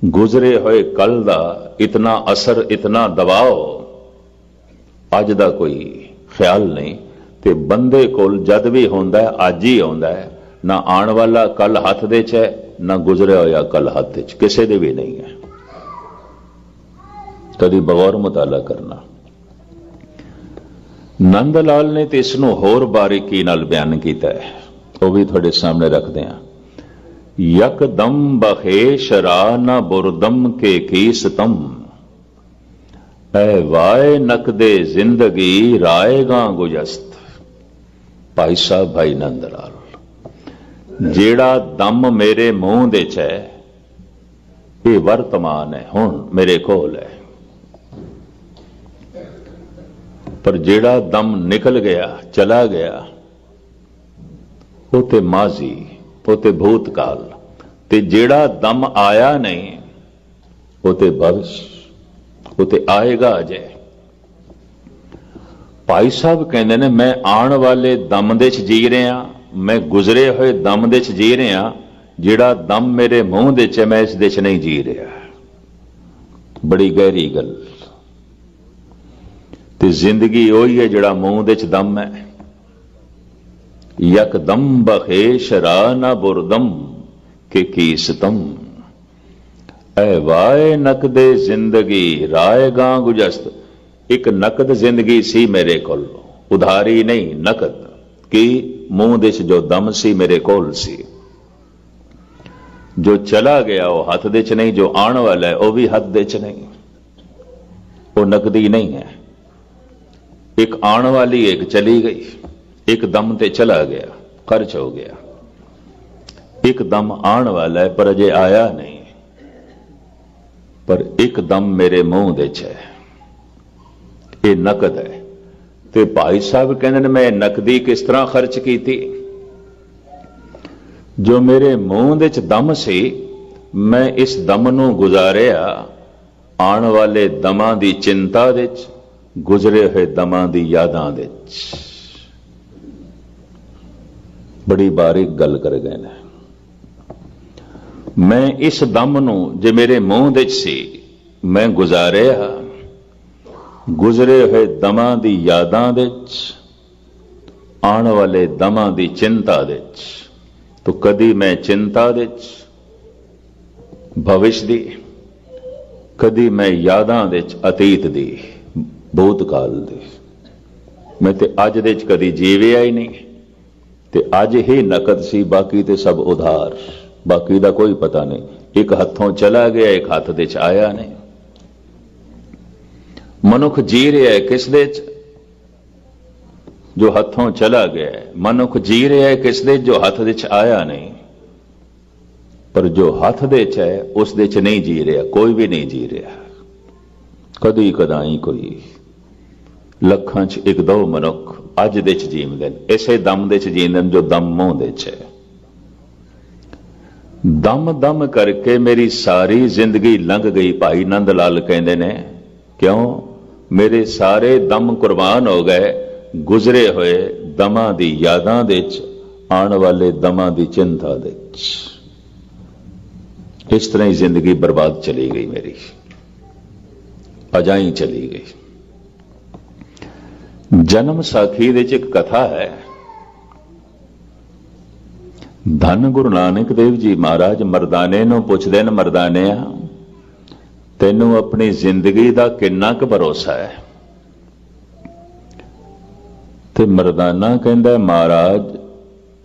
ਗੁਜ਼ਰੇ ਹੋਏ ਕੱਲ ਦਾ ਇਤਨਾ ਅਸਰ, ਇਤਨਾ ਦਬਾਅ, ਅੱਜ ਦਾ ਕੋਈ ਖਿਆਲ ਨਹੀਂ। ਤੇ ਬੰਦੇ ਕੋਲ ਜਦ ਵੀ ਹੁੰਦਾ ਹੈ, ਅੱਜ ਹੀ ਆਉਂਦਾ ਹੈ। ਨਾ ਆਉਣ ਵਾਲਾ ਕੱਲ ਹੱਥ ਦੇ ਚ ਹੈ, ਨਾ ਗੁਜ਼ਰਿਆ ਹੋਇਆ ਕੱਲ ਹੱਥ ਚ, ਕਿਸੇ ਦੇ ਵੀ ਨਹੀਂ ਹੈ। ਕਦੀ ਬਗੌਰ ਮੁਤਾਲਾ ਕਰਨਾ। ਨੰਦ ਲਾਲ ਨੇ ਤੇ ਇਸ ਨੂੰ ਹੋਰ ਬਾਰੀਕੀ ਨਾਲ ਬਿਆਨ ਕੀਤਾ ਹੈ, ਉਹ ਵੀ ਤੁਹਾਡੇ ਸਾਹਮਣੇ ਰੱਖਦੇ ਹਾਂ। ਯਕਦਮ ਬਖੇਸ਼ ਰਾ ਨਾ ਬੁਰਦਮ ਕੇ ਕੀ ਸਤਮ, ਐ ਵਾਏ ਨਕਦੇ ਜ਼ਿੰਦਗੀ ਰਾਏਗਾ ਗੁਜਸਤ। ਭਾਈ ਸਾਹਿਬ ਭਾਈ ਨੰਦ ਲਾਲ, ਜਿਹੜਾ ਦਮ ਮੇਰੇ ਮੂੰਹ ਦੇ ਚ ਹੈ, ਇਹ ਵਰਤਮਾਨ ਹੈ, ਹੁਣ ਮੇਰੇ ਕੋਲ ਹੈ। ਪਰ ਜਿਹੜਾ ਦਮ ਨਿਕਲ ਗਿਆ, ਚਲਾ ਗਿਆ, ਉਹ ਤੇ ਮਾਜ਼ੀ, ਉਹ ਤੇ ਭੂਤਕਾਲ। ਤੇ ਜਿਹੜਾ ਦਮ ਆਇਆ ਨਹੀਂ, ਉਹ ਤੇ ਭਵਿਸ਼, ਉਹ ਤੇ ਆਏਗਾ ਅਜੇ। ਭਾਈ ਸਾਹਿਬ ਕਹਿੰਦੇ ਨੇ, ਮੈਂ ਆਉਣ ਵਾਲੇ ਦਮ ਦੇ ਚ ਜੀ ਰਿਹਾ, ਮੈਂ ਗੁਜ਼ਰੇ ਹੋਏ ਦਮ ਦੇ ਚ ਜੀ ਰਿਹਾ। ਜਿਹੜਾ ਦਮ ਮੇਰੇ ਮੂੰਹ ਦੇ ਚ, ਮੈਂ ਇਸ ਦੇ ਚ ਨਹੀਂ ਜੀ ਰਿਹਾ। ਬੜੀ ਗਹਿਰੀ ਗੱਲ। ਤੇ ਜ਼ਿੰਦਗੀ ਉਹੀ ਹੈ ਜਿਹੜਾ ਮੂੰਹ ਦੇ ਚ ਦਮ ਹੈ। ਯਕਦਮ ਬਖੇਸ਼ ਰਾ ਨਾ ਬੁਰਦਮ ਕਿ ਕੀ ਸਤਮ, ਐ ਵਾਏ ਨਕਦੇ ਜ਼ਿੰਦਗੀ ਰਾਏਗਾ ਗੁਜਸਤ। ਇੱਕ ਨਕਦ ਜ਼ਿੰਦਗੀ ਸੀ ਮੇਰੇ ਕੋਲ, ਉਧਾਰੀ ਨਹੀਂ, ਨਕਦ। ਕੀ? ਮੂੰਹ ਦੇ ਚ ਜੋ ਦਮ ਸੀ ਮੇਰੇ ਕੋਲ ਸੀ। ਜੋ ਚਲਾ ਗਿਆ ਉਹ ਹੱਥ ਦੇ ਚ ਨਹੀਂ, ਜੋ ਆਉਣ ਵਾਲਾ ਹੈ ਉਹ ਵੀ ਹੱਥ ਦੇ ਚ ਨਹੀਂ। ਉਹ ਨਕਦੀ ਨਹੀਂ ਹੈ। ਇੱਕ ਆਉਣ ਵਾਲੀ, ਇੱਕ ਚਲੀ ਗਈ। ਇੱਕ ਦਮ ਤੇ ਚਲਾ ਗਿਆ, ਖਰਚ ਹੋ ਗਿਆ। ਇੱਕ ਦਮ ਆਉਣ ਵਾਲਾ ਹੈ ਪਰ ਅਜੇ ਆਇਆ ਨਹੀਂ। ਪਰ ਇੱਕ ਦਮ ਮੇਰੇ ਮੂੰਹ ਦੇ ਚ ਹੈ, ਇਹ ਨਕਦ ਹੈ। ਤੇ ਭਾਈ ਸਾਹਿਬ ਕਹਿੰਦੇ ਨੇ, ਮੈਂ ਨਕਦੀ ਕਿਸ ਤਰ੍ਹਾਂ ਖਰਚ ਕੀਤੀ? ਜੋ ਮੇਰੇ ਮੂੰਹ ਦੇ ਚ ਦਮ ਸੀ, ਮੈਂ ਇਸ ਦਮ ਨੂੰ ਗੁਜ਼ਾਰਿਆ ਆਉਣ ਵਾਲੇ ਦਮਾਂ ਦੀ ਚਿੰਤਾ ਦੇ ਚ, ਗੁਜ਼ਰੇ ਹੋਏ ਦਮਾਂ ਦੀ ਯਾਦਾਂ ਦੇ ਚ। ਬੜੀ ਬਾਰੀਕ ਗੱਲ ਕਰ ਗਏ ਨੇ। ਮੈਂ ਇਸ ਦਮ ਨੂੰ, ਜੇ ਮੇਰੇ ਮੂੰਹ ਦੇ ਚ ਸੀ, ਮੈਂ ਗੁਜ਼ਾਰਿਆ ਗੁਜ਼ਰੇ ਹੋਏ ਦਮਾਂ ਦੀ ਯਾਦਾਂ ਦੇ ਚ, ਆਉਣ ਵਾਲੇ ਦਮਾਂ ਦੀ ਚਿੰਤਾ ਦੇ ਚ। ਤੋ ਕਦੀ ਮੈਂ ਚਿੰਤਾ ਦੇ ਚ, ਭਵਿਸ਼ ਦੀ, ਕਦੀ ਮੈਂ ਯਾਦਾਂ ਦੇ ਚ, ਅਤੀਤ ਦੀ, ਭੂਤਕਾਲ ਦੀ। ਮੈਂ ਤੇ ਅੱਜ ਦੇ ਚ ਕਦੀ ਜੀਵਿਆ ਹੀ ਨਹੀਂ। ਤੇ ਅੱਜ ਹੀ ਨਕਦ ਸੀ, ਬਾਕੀ ਤੇ ਸਭ ਉਧਾਰ। ਬਾਕੀ ਦਾ ਕੋਈ ਪਤਾ ਨਹੀਂ। ਇੱਕ ਹੱਥੋਂ ਚਲਾ ਗਿਆ, ਇੱਕ ਹੱਥ ਦੇ ਚ ਆਇਆ ਨਹੀਂ। ਮਨੁੱਖ ਜੀ ਰਿਹਾ ਹੈ ਕਿਸ ਦੇ ਚ? ਜੋ ਹੱਥੋਂ ਚਲਾ ਗਿਆ। ਮਨੁੱਖ ਜੀ ਰਿਹਾ ਹੈ ਕਿਸ ਦੇ? ਜੋ ਹੱਥ ਦੇ ਚ ਆਇਆ ਨਹੀਂ। ਪਰ ਜੋ ਹੱਥ ਦੇ ਚ ਹੈ, ਉਸ ਦੇ ਚ ਨਹੀਂ ਜੀ ਰਿਹਾ। ਕੋਈ ਵੀ ਨਹੀਂ ਜੀ ਰਿਹਾ। ਕਦੀ ਕਦਾਈ ਕੋਈ ਲੱਖਾਂ ਚ ਇੱਕ ਦੋ ਮਨੁੱਖ ਅੱਜ ਦੇ ਚ ਜੀਂਦੇ ਨੇ, ਇਸੇ ਦਮ ਦੇ ਚ ਜੀਂਦੇ ਨੇ ਜੋ ਦਮ ਮੂੰਹ ਦੇ ਚ ਹੈ। ਦਮ ਦਮ ਕਰਕੇ ਮੇਰੀ ਸਾਰੀ ਜ਼ਿੰਦਗੀ ਲੰਘ ਗਈ। ਭਾਈ ਨੰਦ ਲਾਲ ਕਹਿੰਦੇ ਨੇ, ਕਿਉਂ? ਮੇਰੇ ਸਾਰੇ ਦਮ ਕੁਰਬਾਨ ਹੋ ਗਏ ਗੁਜ਼ਰੇ ਹੋਏ ਦਮਾਂ ਦੀ ਯਾਦਾਂ ਦੇ ਚ, ਆਉਣ ਵਾਲੇ ਦਮਾਂ ਦੀ ਚਿੰਤਾ ਦੇ ਚ। ਇਸ ਤਰ੍ਹਾਂ ਹੀ ਜ਼ਿੰਦਗੀ ਬਰਬਾਦ ਚਲੀ ਗਈ ਮੇਰੀ, ਅਜਾਈ ਚਲੀ ਗਈ। ਜਨਮ ਸਾਖੀ ਦੇ ਚ ਇੱਕ ਕਥਾ ਹੈ। ਧੰਨ ਗੁਰੂ ਨਾਨਕ ਦੇਵ ਜੀ ਮਹਾਰਾਜ ਮਰਦਾਨੇ ਨੂੰ ਪੁੱਛਦੇ ਨੇ, ਮਰਦਾਨਿਆ ਤੈਨੂੰ ਆਪਣੀ ਜ਼ਿੰਦਗੀ ਦਾ ਕਿੰਨਾ ਕੁ ਭਰੋਸਾ ਹੈ? ਤੇ ਮਰਦਾਨਾ ਕਹਿੰਦਾ, ਮਹਾਰਾਜ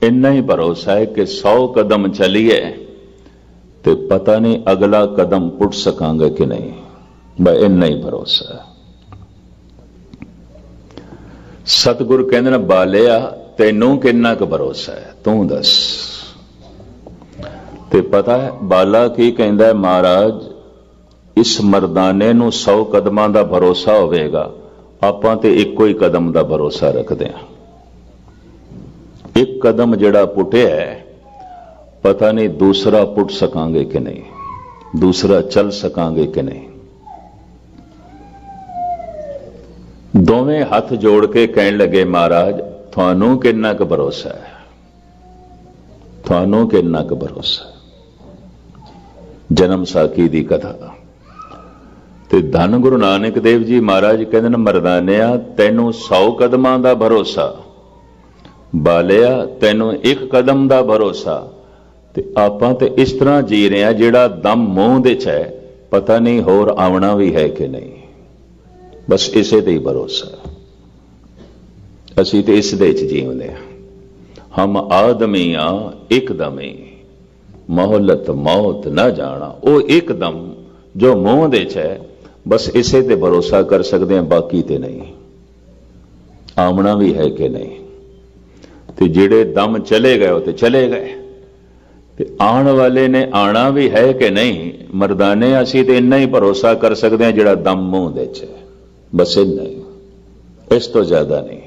इन्ना ही भरोसा है कि 100 कदम चलिए तो पता नहीं अगला कदम पुट सकांगे कि नहीं, बस इन्ना ही भरोसा है। सतगुरु कहते ने बालिया तैनू किन्ना क भरोसा है, तू दस। ते पता है बाला की कहता है, महाराज इस मरदाने नू 100 कदमां दा भरोसा होवेगा, आपां ते इक्को ही कदम दा भरोसा रखदे हां। एक कदम जिहड़ा पुटिया है पता नहीं दूसरा पुट सकांगे कि नहीं, दूसरा चल सकांगे कि नहीं। दोवें हाथ जोड़ के कहन लगे, महाराज थानू किन्ना क भरोसा है, थानू किन्ना क भरोसा है। जन्म साखी दी कथा ते धन गुरु नानक देव जी महाराज कहते हैं, मरदानिया तैनू 100 कदमां दा भरोसा, बालिया तैनू 1 कदम दा भरोसा, ते आपां ते इस तरह जी रहे हैं जिहड़ा दम मूंह दे च है, पता नहीं होर आवना भी है कि नहीं, बस इसे ते ही भरोसा। असीं ते इस दे च जीवदे हां। हम आदमी आ एकदम ही, मोहलत मौत न जाना, वो एकदम जो मूंह दे च है, बस इसे ते भरोसा कर सकते हैं, बाकी ते नहीं। आमना भी है कि नहीं, ते जिहड़े दम चले गए वो ते चले गए, ते आने वाले ने आना भी है कि नहीं। मरदाने असी ते इन्ना ही भरोसा कर सकते हैं जिहड़ा दम मूंह दे च है, बस इन्ना ही, इस तो ज्यादा नहीं।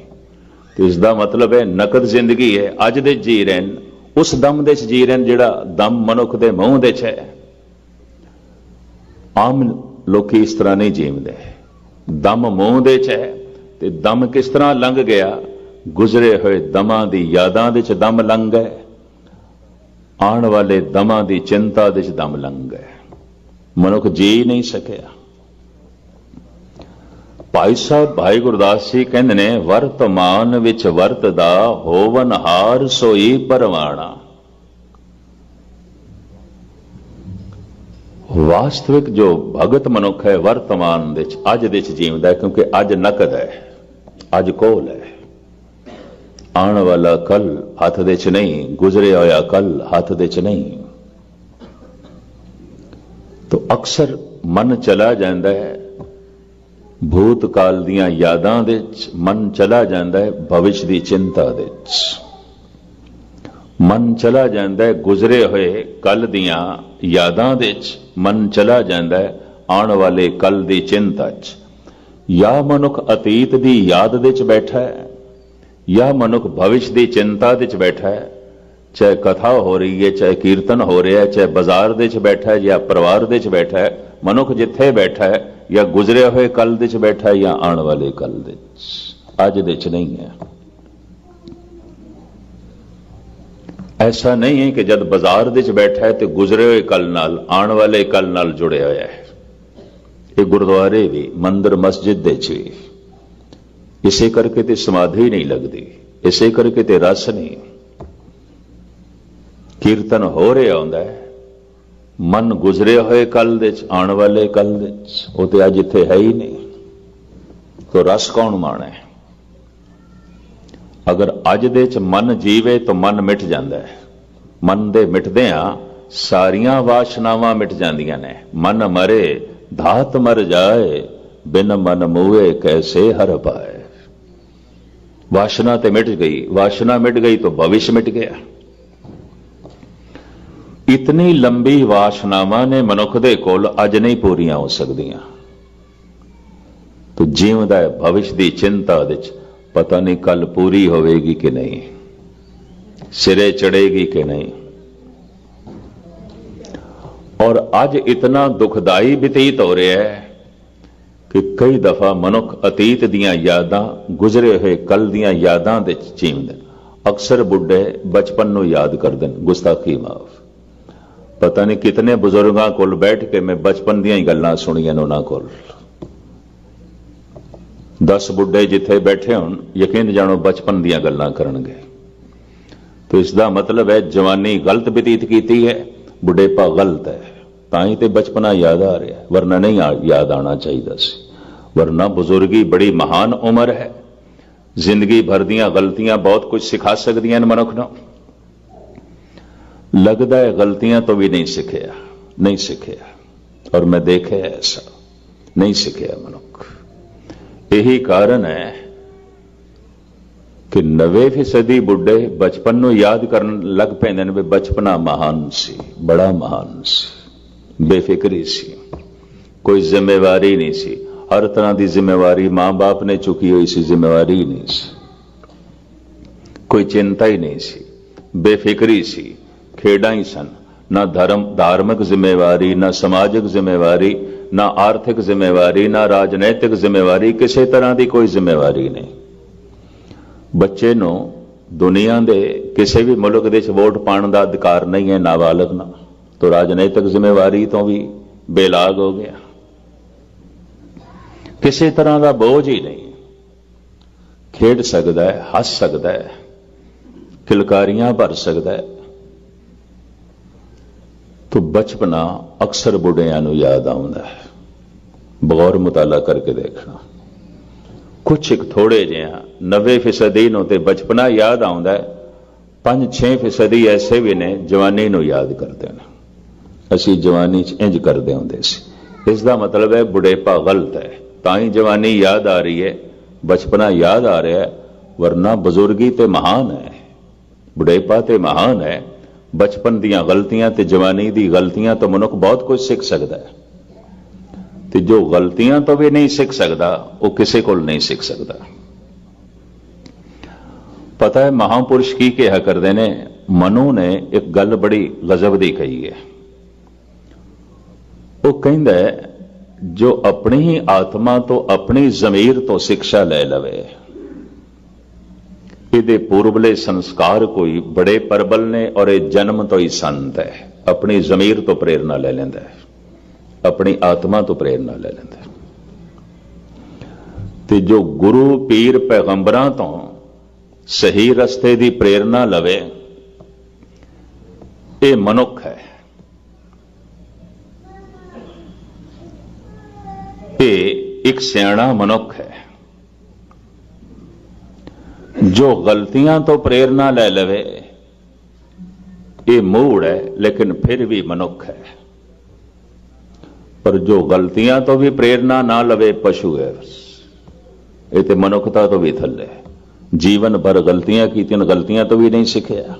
तो इसका मतलब है नकद जिंदगी है, अज दे जी रहे उस दम दे जी रहे जिहड़ा दम मनुख दे मूंह दे च है। आम लोग इस तरह नहीं जीवते, दम मूंह दे च है ते दम किस तरह लंघ गया, गुजरे हुए दमां दी यादां दे च दम लंघ गए, आने वाले दमां दी चिंता दे च दम लंघ गए, मनुख जी नहीं सकिया। भाई साहब भाई गुरदास जी कहते ने, वर्तमान विच वरतदा होवनहार सोई परवाना। वास्तविक जो भगत मनुख है वर्तमान दे अज दे जीवदा है, क्योंकि अज नकद है, अज कोल है। आने वाला कल हाथ दे च नहीं, गुजरे होया कल हाथ दे च नहीं। तो अक्सर मन चला जाता है भूतकाल दियां यादां दे च, मन चला जाता है भविष्य की चिंता दे च, मन चला जाता है गुजरे हुए कल दियां यादां दे च, मन चला जाता है आने वाले कल की चिंता च। या मनुख अतीत की याद दे च बैठा है, या मनुख भविष्य की चिंता दे च बैठा है। चाहे कथा हो रही है, चाहे कीर्तन हो रहा है, चाहे बाजार दे च बैठा है या परिवार दे च बैठा है, मनुख जिथे बैठा है या गुजरे हुए कल दे च बैठा है या आने वाले कल दे च, अज दे च नहीं है। ऐसा नहीं है कि जब बाजार दे च बैठा है तो गुजरे हुए कल नाल आने वाले कल नाल जुड़े होया है। ये गुरुद्वारे भी मंदिर मस्जिद दे च भी इसे करके ते समाधि नहीं लगती, इसे करके ते रस नहीं। कीर्तन हो रहा होंदा है, मन गुजरे हुए कल दे च आने वाले कल दे च, वो तो अज इत्थे है ही नहीं, तो रस कौन माणे। अगर अज दे च मन जीवे तो मन मिट जाता है, मन दे मिटदियां सारियां वासनावां मिट जांदियां ने। मन मरे धात मर जाए, बिन मन मूए कैसे हर पाए। वासना ते मिट गई, वासना मिट गई तो भविष्य मिट गया। इतनी लंबी वासनावां ने मनुख दे कोल अज नहीं पूरियां हो सकदियां, तो जीवदा है भविष्य की चिंता दे च, पता नहीं कल पूरी होवेगी कि नहीं, सिरे चढ़ेगी कि नहीं। और आज इतना दुखदाई व्यतीत हो रहा है कि कई दफा मनुख अतीत दियां यादां, गुजरे हुए कल दियां यादां दे जीवदे। अक्सर बुढ़े बचपन नूं याद करदे ने, गुस्ताखी माफ। पता नहीं कितने बुजुर्गां कोल बैठ के मैं बचपन दियां ही गल्लां सुणीआं ने उन्हां कोल। 10 बुढ़े जिथे बैठे होण, यकीन जानो बचपन दियां गल्लां करनगे। तो इसका मतलब है जवानी गलत व्यतीत कीती है, बुढ़ेपा गलत है, ताई ते बचपना याद आ रहा है, वरना नहीं याद आना चाहिए सी। वरना बुजुर्गी बड़ी महान उम्र है, जिंदगी भर दियां गलतियां बहुत कुछ सिखा सकदियां मनुख नूं। लगता है गलतियां तो भी नहीं सीखिया, नहीं सीखिया। और मैं देखे ऐसा नहीं सीखिया मनुख। यही कारण है कि 90% बुढ़े बचपन ਨੂੰ याद करन लग पैंदे ने, बचपना महान सी, बड़ा महान सी, बेफिक्री सी, कोई जिम्मेवारी नहीं सी। हर तरह की जिम्मेवारी मां बाप ने चुकी हुई सी, जिम्मेवारी नहीं सी, कोई चिंता ही नहीं सी, बेफिक्री सी, खेड़ा ही सन। ना धार्मिक जिम्मेवारी, ना समाजिक जिम्मेवारी, ना आर्थिक जिम्मेवारी, ना राजनैतिक जिम्मेवारी, किसी तरह की कोई जिम्मेवारी नहीं। बच्चे ਨੂੰ दुनिया के किसी भी मुल्क ਦੇ वोट पाने का अधिकार नहीं है, नाबालग ना, तो राजनैतिक जिम्मेवारी तो भी बेलाग हो गया। किसी तरह का बोझ ही नहीं, खेड सकता है, हस सकता है, किलकारियां भर सकता है। तो बचपना अक्सर बुढ़ियां नूं याद आउंदा है। बगौर मुताला करके देखना, कुछ एक थोड़े जिहा 90% नूं ते बचपना याद आउंदा है, 5-6% ऐसे भी ने जवानी नूं याद करते हैं। असी जवानी च इंज करते होंदे सी। इसका मतलब है बुढ़ेपा गलत है, ताई जवानी याद आ रही है, बचपना याद आ रहा है। वरना बुजुर्गी ते महान है, बुढ़ेपा ते महान है। बचपन दीयां गलतियां ते जवानी दी गलतियां तो मनुख बहुत कुछ सीख सकता है, ते जो गलतियां तो भी नहीं सीख सकता वो किसी को नहीं सीख सकता। पता है महापुरुष की कहा करते ने? मनु ने एक गल बड़ी गजब दी कही है। वो कहता है जो अपनी ही आत्मा तो अपनी जमीर तो शिक्षा ले लवे, इहदे पूर्वले संस्कार कोई बड़े प्रबल ने और ये जन्म तो ही संत है। अपनी जमीर तो प्रेरणा ले लेंदा है, अपनी आत्मा तो प्रेरणा ले लेंदा है। ते जो गुरु पीर पैगंबरां तो सही रस्ते की प्रेरणा लवे, ये मनुख है। ये एक सियाणा मनुख है। जो गलतियां तो प्रेरणा ले लवे, ये मूड है, लेकिन फिर भी मनुख है। पर जो गलतियां तो भी प्रेरणा ना लवे, पशु है। ये तो मनुखता तो भी थले है। जीवन भर गलतियां कीतियां, गलतियां तो भी नहीं सीखिया।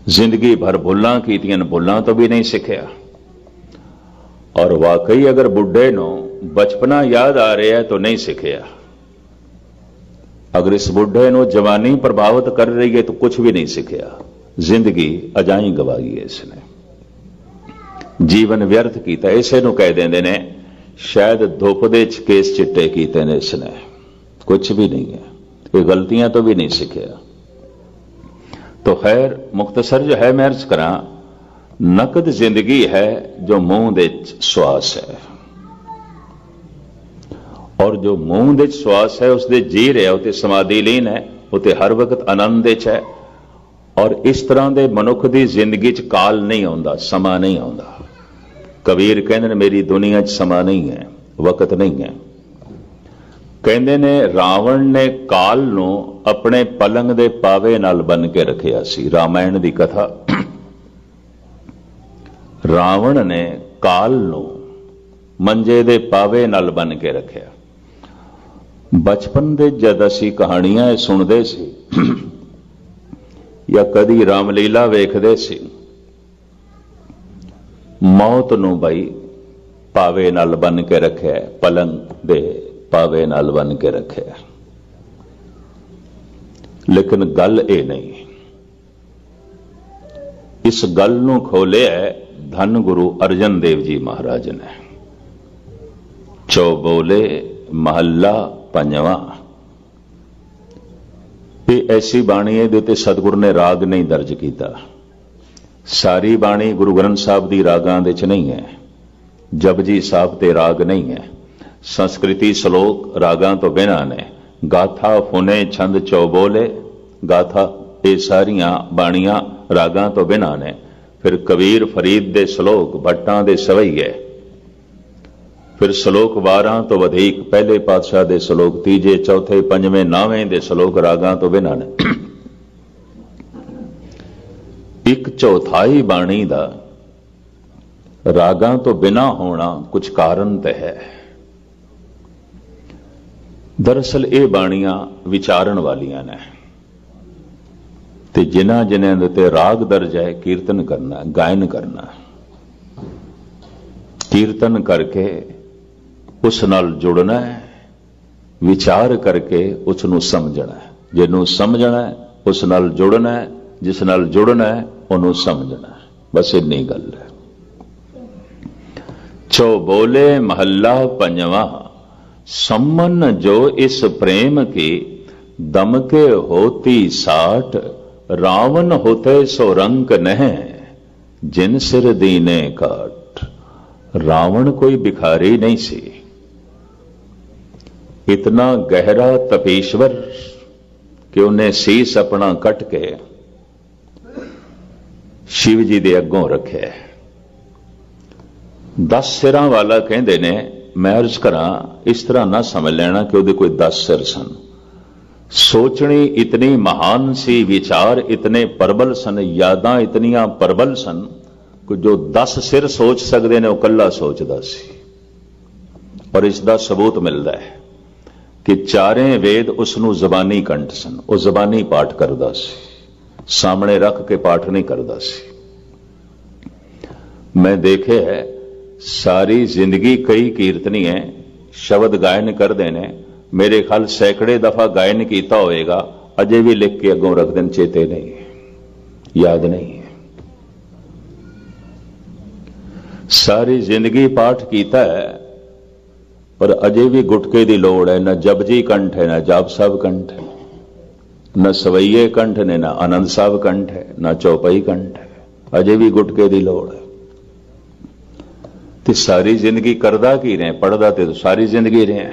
जिंदगी भर भुलां कीतियां, भुलां तो भी नहीं सीखिया। और वाकई अगर बुढ़े नो बचपना याद आ रहा है तो नहीं सीखिया। अगर इस बुढ़े नो जवानी प्रभावित कर रही है तो कुछ भी नहीं सीखिया। जिंदगी अजाई गवाई है इसने, जीवन व्यर्थ किया। इसे नूं कह देंदे ने शायद धुप दे केस चिट्टे कीते ने इसने, कुछ भी नहीं है। ये गलतियां तो भी नहीं सीखिया। तो खैर मुख्तसर जो है मैं अर्ज करा, नकद जिंदगी है जो मुंह दे श्वास है, और जो मुंह दे श्वास है उसदे जी रहा, उते समाधि लीन है, उते हर वक्त आनंद विच है। और इस तरह के मनुख की जिंदगी च काल नहीं आउंदा, समा नहीं आउंदा। कबीर कहते ने मेरी दुनिया च समा नहीं है, वक्त नहीं है। कहते ने रावण ने काल नू अपने पलंग दे पावे नाल बन के रखिया सी। रामायण की कथा, रावण ने काल नू मंजे दे पावे नाल बन के रखिया। बचपन दे जद असी कहानियां सुनते सी या कदी रामलीला वेखदे सी, मौत नू बई पावे नाल बन के रखे, पलंग दे पावे नाल बन के रखे। लेकिन गल ये नहीं, इस गल नू खोले है धन गुरु अर्जन देव जी महाराज ने। चौबोले महला पंजवा, ये ऐसी बाणी है जिते सतगुरु ने राग नहीं दर्ज किया। सारी बाणी गुरु ग्रंथ साहब की रागां दे च नहीं है। जपजी साहब ते राग नहीं है। संस्कृति श्लोक रागां तो बिना ने। गाथा फुने छंद चौबोले, गाथा ये सारियां बाणियां रागां तो बिना ने। फिर कबीर फरीद दे श्लोक भट्टां दे सवैये, फिर श्लोक 12 तो वधिक, पहले पातशाह दे श्लोक तीजे चौथे पंजवें नावें दे श्लोक रागां तो बिना ने। ਇੱਕ ਚੌਥਾਈ ਬਾਣੀ ਦਾ ਰਾਗਾਂ ਤੋਂ ਬਿਨਾ ਹੋਣਾ ਕੁਝ ਕਾਰਨ ਤੇ ਹੈ। ਦਰਅਸਲ ਇਹ ਬਾਣੀਆਂ ਵਿਚਾਰਨ ਵਾਲੀਆਂ ਨੇ ਤੇ ਜਿਨ੍ਹਾਂ ਜਿਨ੍ਹਾਂ ਦੇ ਤੇ ਰਾਗ ਦਰਜ ਹੈ ਕੀਰਤਨ ਕਰਨਾ, ਗਾਇਨ ਕਰਨਾ, ਕੀਰਤਨ ਕਰਕੇ ਉਸ ਨਾਲ ਜੁੜਨਾ ਹੈ, ਵਿਚਾਰ ਕਰਕੇ ਉਸ ਨੂੰ ਸਮਝਣਾ ਹੈ। ਜਿਹਨੂੰ ਸਮਝਣਾ ਹੈ ਉਸ ਨਾਲ ਜੁੜਨਾ ਹੈ, ਜਿਸ ਨਾਲ ਜੁੜਨਾ ਹੈ ਉਹਨੂੰ ਸਮਝਣਾ ਹੈ। ਬਸ ਇੰਨੀ ਗੱਲ ਹੈ। ਚੋ ਬੋਲੇ ਮਹੱਲਾ ਪੰਜਵਾਂ, सम्मन जो इस प्रेम की दम के होती साठ, रावण होते सो रंक नह जिन सिर दीने काट। रावण कोई भिखारी नहीं सी, इतना गहरा तपीश्वर कि उन्हें सीस अपना कट के शिव जी दे अगों रखे। 10 सिरां वाला कहते ने, मैं अर्ज करा इस तरह ना समझ लेना कि ਉਹਦੇ ਕੋਈ 10 सिर सन। सोचनी इतनी महान सी, विचार इतने प्रबल सन, यादां इतनियां प्रबल सन कि जो 10 सिर सोच सकते ने वो कला सोचता सी। और इसका सबूत मिलता है कि चारे वेद उसनों जबानी कंठ सन, वो जबानी पाठ करता सी, सामने रख के पाठ नहीं करता सी। मैं देखे है सारी जिंदगी कई कीर्तनीय शब्द गायन करते हैं, मेरे ख्याल सैकड़े दफा गायन किया होएगा, अजे भी लिख के अगों रख दें, चेते नहीं है, याद नहीं है। सारी जिंदगी पाठ किया है पर अजे भी गुटके की लोड़ है। न जपजी कंठ है, न जाप साहब कंठ है, न सवैये कंठ ने, न आनंद साहब कंठ है, न चौपाई कंठ है, अजे भी गुटके की लोड़ है। तो सारी जिंदगी करदा की रहे, पढ़दा तो सारी जिंदगी रहे।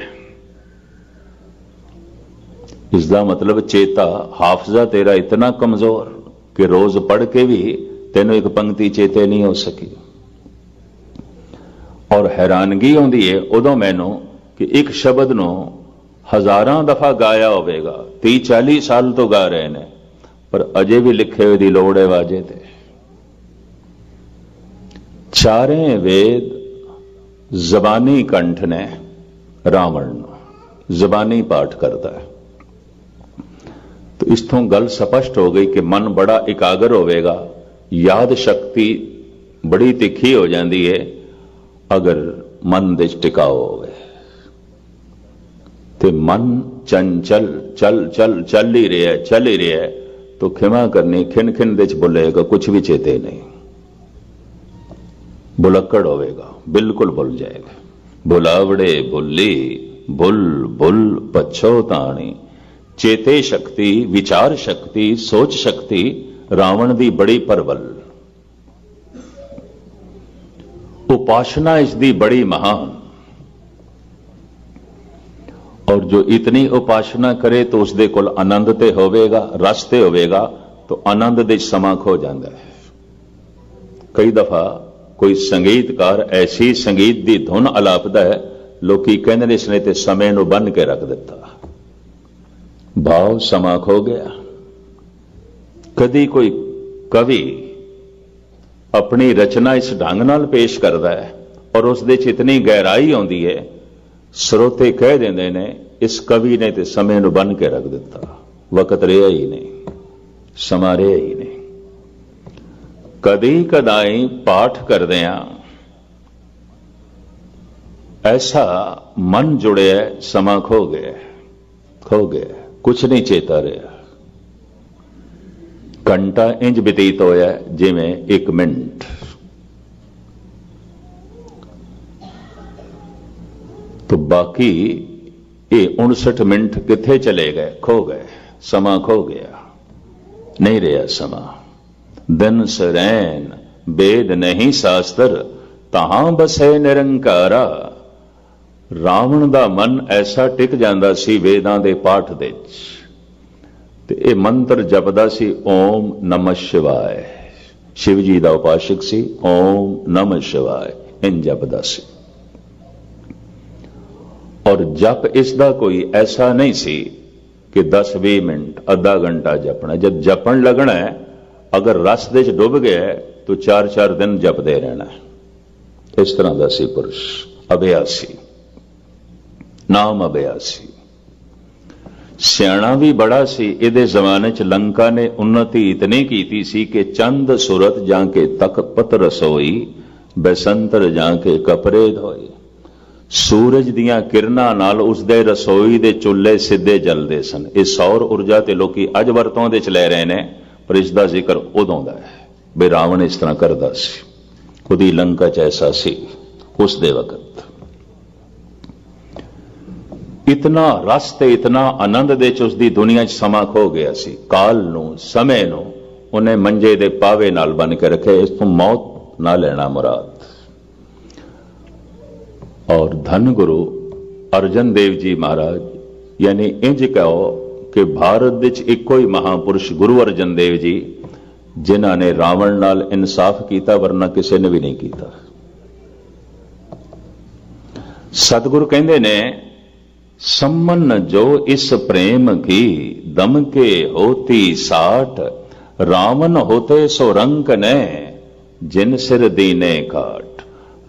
इसका मतलब चेता हाफजा तेरा इतना कमजोर कि रोज पढ़ के भी तेनों एक पंक्ति चेते नहीं हो सकी। और हैरानगी आती है उदों मैनू कि एक शब्द नूं हजारां दफा गाया होवेगा, 30-40 साल तो गा रहे हैं, पर अजे भी लिखे हुए दी लोड़ है वाजे ते। चारे वेद जबानी कंठ ने रावण जबानी पाठ करता है। तो इस्तों गल स्पष्ट हो गई कि मन बड़ा एकाग्र होवेगा, याद शक्ति बड़ी तिखी हो जाती है अगर मन दे टिकाव होवे। ते मन चंचल चल चल चल ही रहा है तो खिमा करनी खिन खिन दे बोलेगा, कुछ भी चेते नहीं, बुलक्कड़ होवेगा, बिल्कुल भुल जाएगा। भुलावड़े भुल्ली भुल भुल पछोताणी। चेते शक्ति, विचार शक्ति, सोच शक्ति रावण दी बड़ी प्रबल, उपासना इसकी बड़ी महान। और जो इतनी उपासना करे तो उसदे कोल आनंद ते होवेगा, रस ते होवेगा, तो आनंद दे समा खो जाता है। कई दफा कोई संगीतकार ऐसी संगीत की धुन अलापदा है, लोग कहते हैं इसने ते समय नूं बन के रख दिता, भाव समा खो गया। कदी कोई कवि अपनी रचना इस ढंग नाल पेश करता है और उस दे च इतनी गहराई आती है, श्रोते कह देंदे ने इस कवि ने ते समय नूं बन के रख दिता, वक्त रहा ही नहीं, समा रहा ही नहीं। कदी कदाई पाठ करदियां ऐसा मन जुड़े, समा खो गया, कुछ नहीं चेता रहा। घंटा इंज बतीत होया जिवें 1 मिनट। तो बाकी ये 59 मिनट किथे चले गए, खो गए, समा खो गया, नहीं रहा समा। दिन सरैन वेद नहीं शास्त्र, तहां बसे निरंकारा। रावण दा मन ऐसा टिक जांदा सी वेदां दे पाठ दे ते ये मंत्र जपदा सी, ओम नमः शिवाय। शिव जी दा उपासक सी, ओम नमः शिवाय इन जपदा सी। और जप इसदा कोई ऐसा नहीं सी कि 10-20 मिनट, आधा घंटा जपना। जब जपन लगना है अगर रस दे च डुब गया तो 4-4 दिन जपदे रहना। इस तरह का सी पुरुष, अभ्यासी, नाम अभ्यासी। सियाणा भी बड़ा सी। इहदे जमाने च लंका ने उन्नति इतनी की सी कि चंद सुरत जाके तखत रसोई, बसंतर जाके कपरे धोई। सूरज दियां किरणां नाल उसदे रसोई दे चुल्हे सिद्धे जलदे सन। ये सौर ऊर्जा ते लोकी अज वरतों दे च ले रहे ने, पर इसका जिक्र उदों दा है भी रावण इस तरह करदा सी। खुदी लंका च ऐसा सी उस दे वक्त। इतना रस ते इतना आनंद दे च उसदी दुनिया च समा खो गया सी। काल नूं, समय नूं उन्हें मंजे दे पावे नाल बन के रखे। इस तो मौत ना लेना मुराद। और धन गुरु अर्जन देव जी महाराज, यानी इंज कहो कि भारत विच इको ही महापुरुष गुरु अर्जन देव जी जिन्हां ने रावण नाल इंसाफ किया, वरना किसी ने भी नहीं किया। सतगुरु कहंदे ने, सम्मन जो इस प्रेम की दम के होती साठ, रावण होते सो रंक ने जिन सिर दीने काट।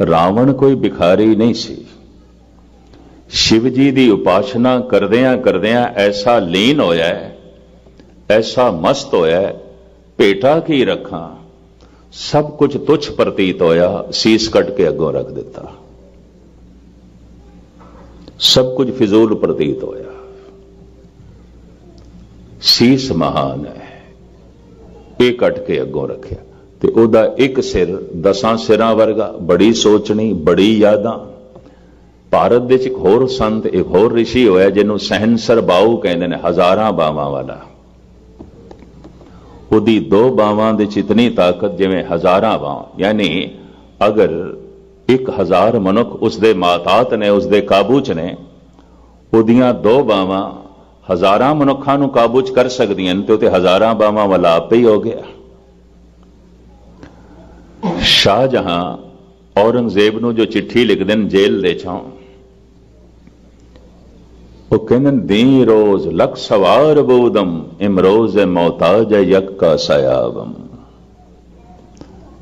रावण कोई भिखारी नहीं सी। शिव जी की उपासना करदियां करदियां ऐसा लीन होया है, ऐसा मस्त होया है, भेटा की रखा, सब कुछ तुच्छ प्रतीत होया, सीस कट के अगों रख दिता। सब कुछ फिजूल प्रतीत होया। सीस महान है, ये कट के अगों रखिया ते ओदा एक सिर 10 सिरां वर्गा। बड़ी सोचनी, बड़ी यादां। भारत दे एक होर संत, एक होर ऋषि होया जिन्हों सहनसर बाऊ कहते हैं, 1000 बावां वाला। ओदी 2 बावां दे इतनी ताकत जिवें 1000 बावां। यानी अगर 1000 मनुख उसदे मातात ने, उसदे काबू च ने, ओदियां 2 बावां 1000 मनुखां नूं काबू च कर सकदियां ते उते 1000 बावां वाला आपे ही हो गया। शाहजहां औरंगजेब नूं जो चिट्ठी लिख देन जेल दे चों, वो कहते दी रोज लख सवार बोदम, इमरोज मोहताज यक्का सयावम।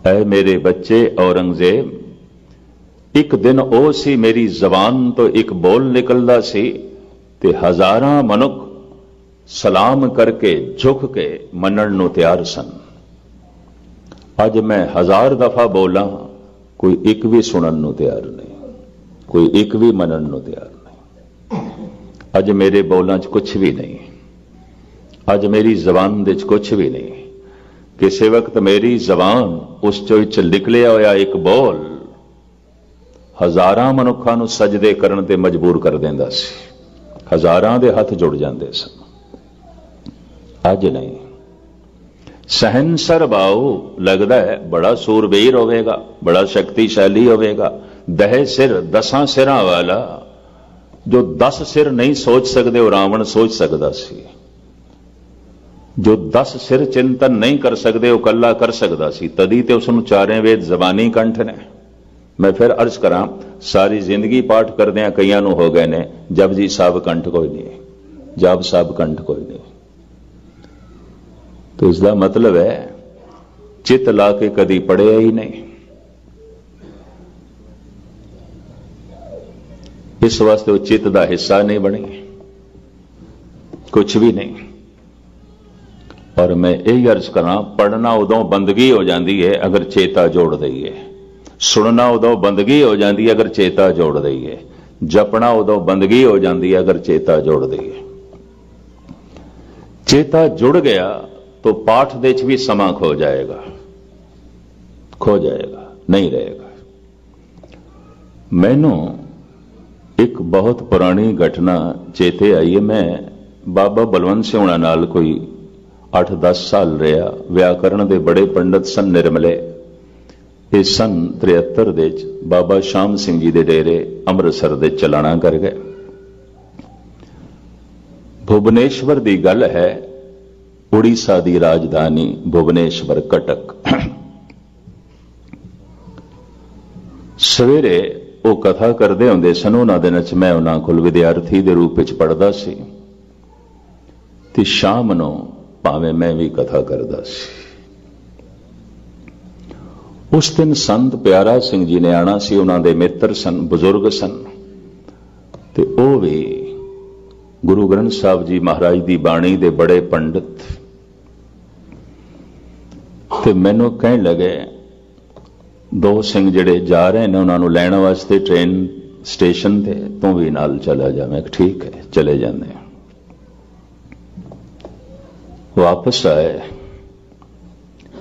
ऐ मेरे बच्चे औरंगजेब, एक दिन ओ सी मेरी जबान तो एक बोल निकलदा सी ते 1000 मनुख सलाम करके झुक के मनण नूं तैयार सन। अज मैं 1000 दफा बोला, कोई एक भी सुनन नूं तैयार नहीं, कोई एक भी मनन नूं तैयार नहीं। अज मेरे बोलां च कुछ भी नहीं, अज मेरी जबान दे च कुछ भी नहीं। किसी वक्त मेरी जबान उस च निकलिया होया एक बोल 1000 मनुखां नूं सजदे करन ते मजबूर कर देंदा सी। 1000 दे हथ जुड़ जांदे सन। अज नहीं। सहनसर बाऊ लगता है बड़ा सूरबीर होवेगा, बड़ा शक्तिशाली होवेगा। 10 सिर 10 सिरां वाला, जो 10 सिर नहीं सोच सकते वो रावण सोच सकता सी। जो 10 सिर चिंतन नहीं कर सकते वो कला कर सकता सी। तदी ते उसनूं 4 वेद जबानी कंठ ने। मैं फिर अर्ज करा, सारी जिंदगी पाठ करदियां कईयां नूं हो गए ने जपजी साहब कंठ कोई नहीं, जाप साहब कंठ कोई नहीं। तो इसका मतलब है चित ला के कदी पढ़िया ही नहीं। इस वास्ते वो चित का हिस्सा नहीं बनी, कुछ भी नहीं। और मैं यही अर्ज करा, पढ़ना उदों बंदगी हो जाती है अगर चेता जोड़ दईए। सुनना उदों बंदगी हो जाती है अगर चेता जोड़ दईए। जपना उदों बंदगी हो जाती है अगर चेता जोड़ दईए। चेता जुड़ गया तो पाठ दे च भी समा खो जाएगा, खो जाएगा, नहीं रहेगा। मैनू एक बहुत पुरानी घटना चेते आई है। मैं बाबा बलवंत सिंह होना नाल कोई 8-10 साल रहा। व्याकरण दे बड़े पंडित सन निर्मले। ये सन 73 दे बाबा श्याम सिंह जी दे डेरे अमृतसर दे चलाना कर गए। भुवनेश्वर की गल है, उड़ीसा की राजधानी भुवनेश्वर कटक। सवेरे वो कथा करते होंगे सन। उन्होंने दिन च मैं उन्होंने को विद्यार्थी के रूप में पढ़ता सी ते शाम नूं भावें मैं भी कथा करता सी। उस दिन संत प्यारा सिंह जी ने आना सी, उन्हां दे मित्र सन, बुजुर्ग सन, ते ਉਹ भी गुरु ग्रंथ साहब जी महाराज की बाणी दे बड़े पंडित। ते मैनू कहन लगे दो सिंह जिहड़े जा रहे हैं उन्होंने लैण वास्ते ट्रेन स्टेशन ते, तू भी नाल चला जा। मैं ठीक है, चले जाते। वापस आए,